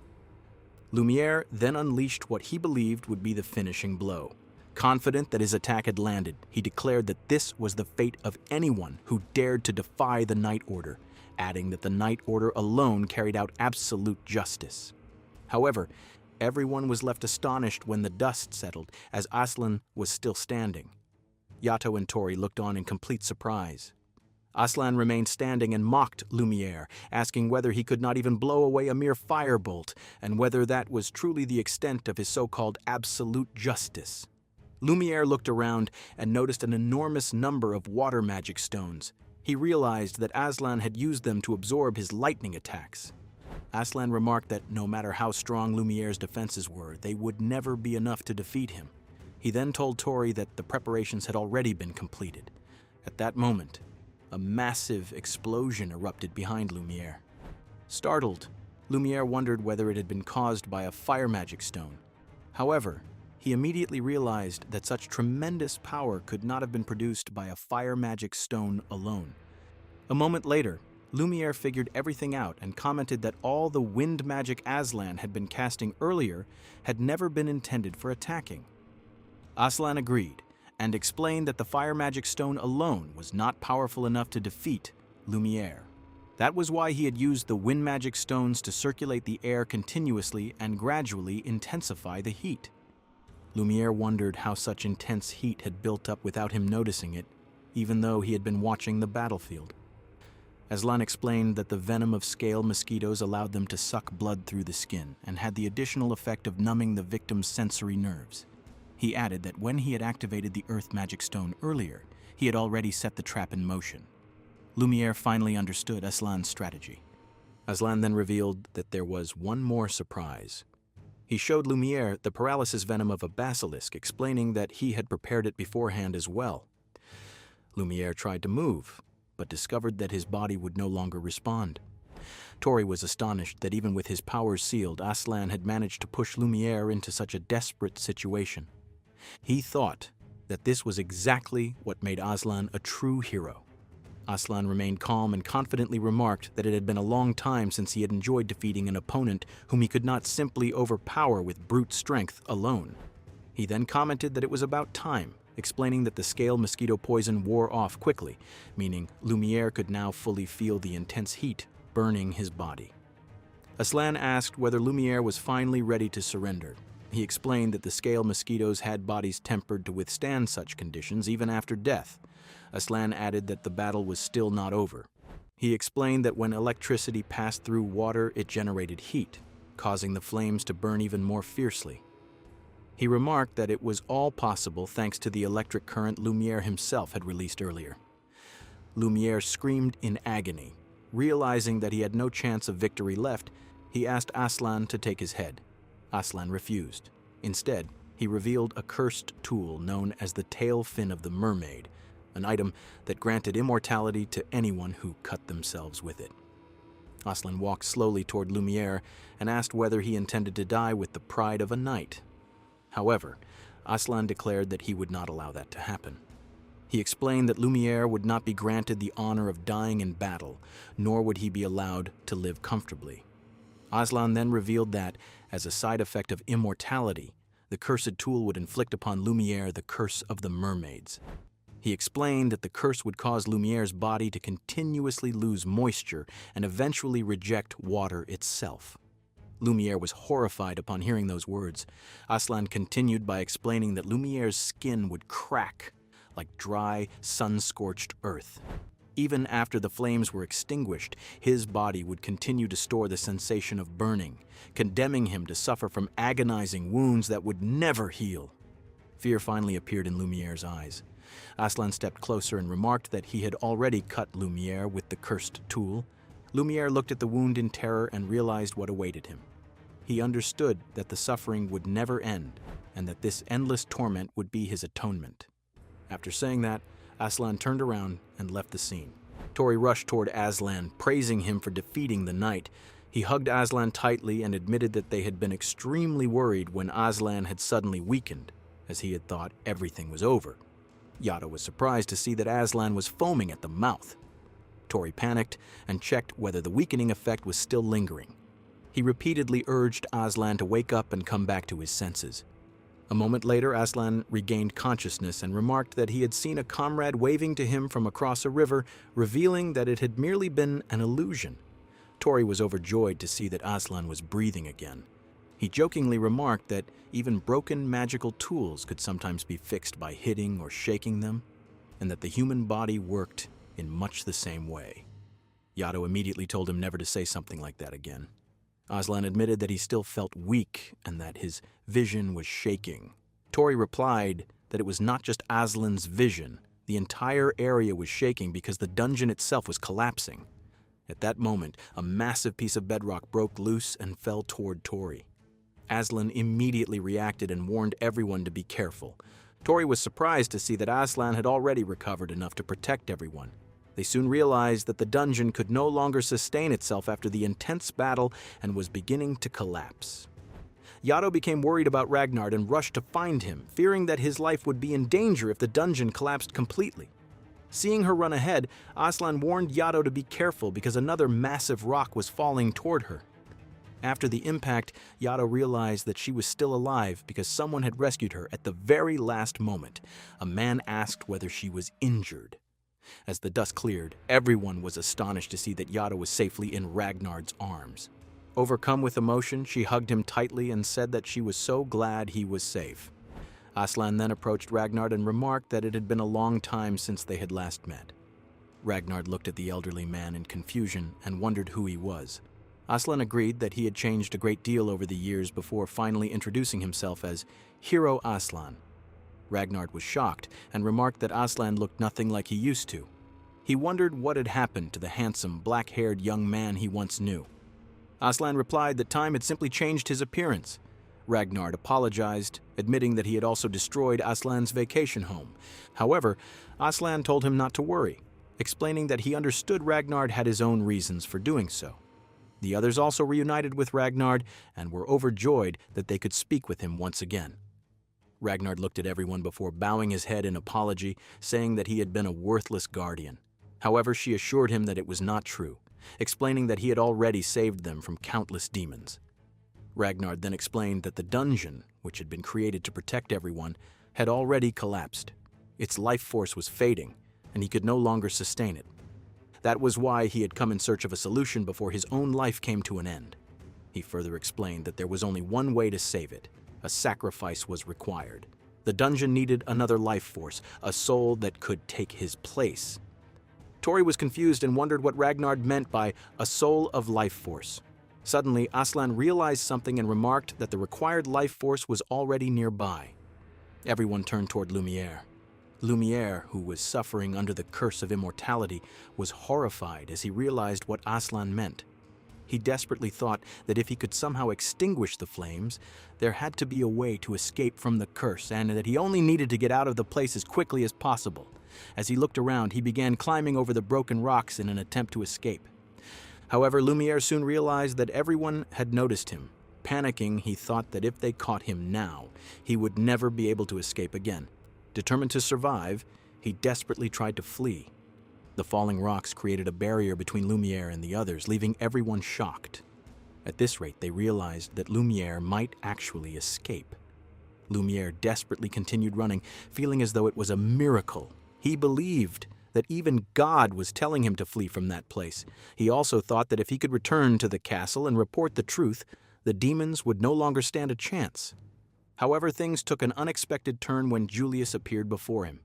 Lumiere then unleashed what he believed would be the finishing blow. Confident that his attack had landed, he declared that this was the fate of anyone who dared to defy the Night Order, adding that the Night Order alone carried out absolute justice. However, everyone was left astonished when the dust settled, as Aslan was still standing. Yato and Tori looked on in complete surprise. Aslan remained standing and mocked Lumiere, asking whether he could not even blow away a mere firebolt, and whether that was truly the extent of his so-called absolute justice. Lumiere looked around and noticed an enormous number of water magic stones. He realized that Aslan had used them to absorb his lightning attacks. Aslan remarked that no matter how strong Lumiere's defenses were, they would never be enough to defeat him. He then told Tori that the preparations had already been completed. At that moment, a massive explosion erupted behind Lumiere. Startled, Lumiere wondered whether it had been caused by a fire magic stone. However, he immediately realized that such tremendous power could not have been produced by a fire magic stone alone. A moment later, Lumiere figured everything out and commented that all the wind magic Aslan had been casting earlier had never been intended for attacking. Aslan agreed and explained that the fire magic stone alone was not powerful enough to defeat Lumiere. That was why he had used the wind magic stones to circulate the air continuously and gradually intensify the heat. Lumiere wondered how such intense heat had built up without him noticing it, even though he had been watching the battlefield. Aslan explained that the venom of scale mosquitoes allowed them to suck blood through the skin and had the additional effect of numbing the victim's sensory nerves. He added that when he had activated the Earth Magic Stone earlier, he had already set the trap in motion. Lumiere finally understood Aslan's strategy. Aslan then revealed that there was one more surprise. He showed Lumiere the paralysis venom of a basilisk, explaining that he had prepared it beforehand as well. Lumiere tried to move, but discovered that his body would no longer respond. Tori was astonished that even with his powers sealed, Aslan had managed to push Lumiere into such a desperate situation. He thought that this was exactly what made Aslan a true hero. Aslan remained calm and confidently remarked that it had been a long time since he had enjoyed defeating an opponent whom he could not simply overpower with brute strength alone. He then commented that it was about time, explaining that the scale mosquito poison wore off quickly, meaning Lumiere could now fully feel the intense heat burning his body. Aslan asked whether Lumiere was finally ready to surrender. He explained that the scale mosquitoes had bodies tempered to withstand such conditions even after death. Aslan added that the battle was still not over. He explained that when electricity passed through water, it generated heat, causing the flames to burn even more fiercely. He remarked that it was all possible thanks to the electric current Lumiere himself had released earlier. Lumiere screamed in agony. Realizing that he had no chance of victory left, he asked Aslan to take his head. Aslan refused. Instead, he revealed a cursed tool known as the tail fin of the mermaid, an item that granted immortality to anyone who cut themselves with it. Aslan walked slowly toward Lumiere and asked whether he intended to die with the pride of a knight. However, Aslan declared that he would not allow that to happen. He explained that Lumiere would not be granted the honor of dying in battle, nor would he be allowed to live comfortably. Aslan then revealed that, as a side effect of immortality, the cursed tool would inflict upon Lumiere the curse of the mermaids. He explained that the curse would cause Lumiere's body to continuously lose moisture and eventually reject water itself. Lumiere was horrified upon hearing those words. Aslan continued by explaining that Lumiere's skin would crack like dry, sun-scorched earth. Even after the flames were extinguished, his body would continue to store the sensation of burning, condemning him to suffer from agonizing wounds that would never heal. Fear finally appeared in Lumiere's eyes. Aslan stepped closer and remarked that he had already cut Lumiere with the cursed tool. Lumiere looked at the wound in terror and realized what awaited him. He understood that the suffering would never end, and that this endless torment would be his atonement. After saying that, Aslan turned around and left the scene. Tori rushed toward Aslan, praising him for defeating the knight. He hugged Aslan tightly and admitted that they had been extremely worried when Aslan had suddenly weakened. as he had thought everything was over. Yato was surprised to see that Aslan was foaming at the mouth. Tori panicked and checked whether the weakening effect was still lingering. He repeatedly urged Aslan to wake up and come back to his senses. A moment later, Aslan regained consciousness and remarked that he had seen a comrade waving to him from across a river, revealing that it had merely been an illusion. Tori was overjoyed to see that Aslan was breathing again. He jokingly remarked that even broken magical tools could sometimes be fixed by hitting or shaking them, and that the human body worked in much the same way. Yato immediately told him never to say something like that again. Aslan admitted that he still felt weak and that his vision was shaking. Tori replied that it was not just Aslan's vision. The entire area was shaking because the dungeon itself was collapsing. At that moment, a massive piece of bedrock broke loose and fell toward Tori. Aslan immediately reacted and warned everyone to be careful. Tori was surprised to see that Aslan had already recovered enough to protect everyone. They soon realized that the dungeon could no longer sustain itself after the intense battle and was beginning to collapse. Yato became worried about Ragnar and rushed to find him, fearing that his life would be in danger if the dungeon collapsed completely. Seeing her run ahead, Aslan warned Yato to be careful because another massive rock was falling toward her. After the impact, Yato realized that she was still alive because someone had rescued her at the very last moment. A man asked whether she was injured. As the dust cleared, everyone was astonished to see that Yato was safely in Ragnar's arms. Overcome with emotion, she hugged him tightly and said that she was so glad he was safe. Aslan then approached Ragnar and remarked that it had been a long time since they had last met. Ragnar looked at the elderly man in confusion and wondered who he was. Aslan agreed that he had changed a great deal over the years before finally introducing himself as Hero Aslan. Ragnar was shocked and remarked that Aslan looked nothing like he used to. He wondered what had happened to the handsome, black-haired young man he once knew. Aslan replied that time had simply changed his appearance. Ragnar apologized, admitting that he had also destroyed Aslan's vacation home. However, Aslan told him not to worry, explaining that he understood Ragnar had his own reasons for doing so. The others also reunited with Ragnar and were overjoyed that they could speak with him once again. Ragnar looked at everyone before bowing his head in apology, saying that he had been a worthless guardian. However, she assured him that it was not true, explaining that he had already saved them from countless demons. Ragnar then explained that the dungeon, which had been created to protect everyone, had already collapsed. Its life force was fading, and he could no longer sustain it. That was why he had come in search of a solution before his own life came to an end. He further explained that there was only one way to save it. A sacrifice was required. The dungeon needed another life force, a soul that could take his place. Tori was confused and wondered what Ragnar meant by a soul of life force. Suddenly, Aslan realized something and remarked that the required life force was already nearby. Everyone turned toward Lumiere. Lumiere, who was suffering under the curse of immortality, was horrified as he realized what Aslan meant. He desperately thought that if he could somehow extinguish the flames, there had to be a way to escape from the curse, and that he only needed to get out of the place as quickly as possible. As he looked around, he began climbing over the broken rocks in an attempt to escape. However, Lumiere soon realized that everyone had noticed him. Panicking, he thought that if they caught him now, he would never be able to escape again. Determined to survive, he desperately tried to flee. The falling rocks created a barrier between Lumiere and the others, leaving everyone shocked. At this rate, they realized that Lumiere might actually escape. Lumiere desperately continued running, feeling as though it was a miracle. He believed that even God was telling him to flee from that place. He also thought that if he could return to the castle and report the truth, the demons would no longer stand a chance. However, things took an unexpected turn when Julius appeared before him.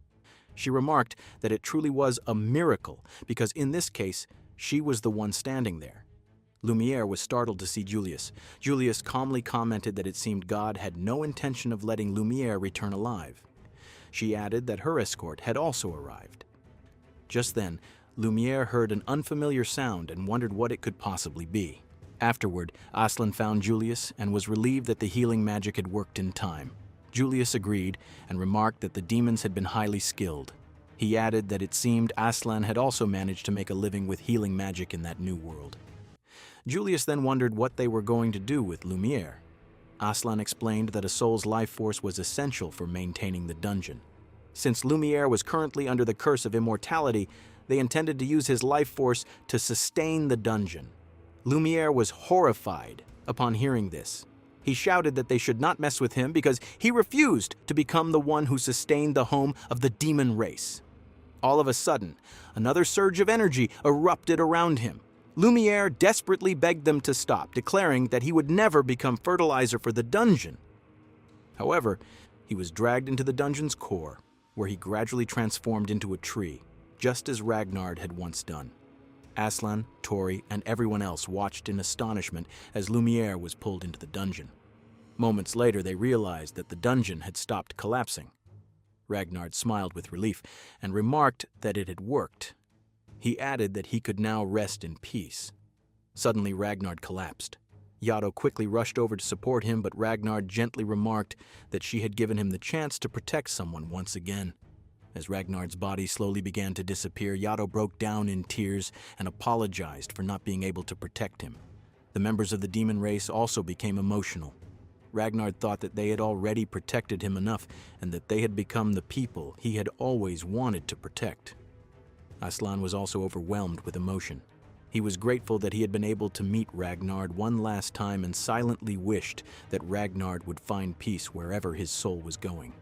She remarked that it truly was a miracle, because in this case, she was the one standing there. Lumiere was startled to see Julius. Julius calmly commented that it seemed God had no intention of letting Lumiere return alive. She added that her escort had also arrived. Just then, Lumiere heard an unfamiliar sound and wondered what it could possibly be. Afterward, Aslan found Julius and was relieved that the healing magic had worked in time. Julius agreed and remarked that the demons had been highly skilled. He added that it seemed Aslan had also managed to make a living with healing magic in that new world. Julius then wondered what they were going to do with Lumiere. Aslan explained that a soul's life force was essential for maintaining the dungeon. Since Lumiere was currently under the curse of immortality, they intended to use his life force to sustain the dungeon. Lumiere was horrified upon hearing this. He shouted that they should not mess with him because he refused to become the one who sustained the home of the demon race. All of a sudden, another surge of energy erupted around him. Lumiere desperately begged them to stop, declaring that he would never become fertilizer for the dungeon. However, he was dragged into the dungeon's core, where he gradually transformed into a tree, just as Ragnar had once done. Aslan, Tori, and everyone else watched in astonishment as Lumiere was pulled into the dungeon. Moments later, they realized that the dungeon had stopped collapsing. Ragnar smiled with relief and remarked that it had worked. He added that he could now rest in peace. Suddenly, Ragnar collapsed. Yato quickly rushed over to support him, but Ragnar gently remarked that she had given him the chance to protect someone once again. As Ragnar's body slowly began to disappear, Yato broke down in tears and apologized for not being able to protect him. The members of the demon race also became emotional. Ragnar thought that they had already protected him enough and that they had become the people he had always wanted to protect. Aslan was also overwhelmed with emotion. He was grateful that he had been able to meet Ragnar one last time and silently wished that Ragnar would find peace wherever his soul was going.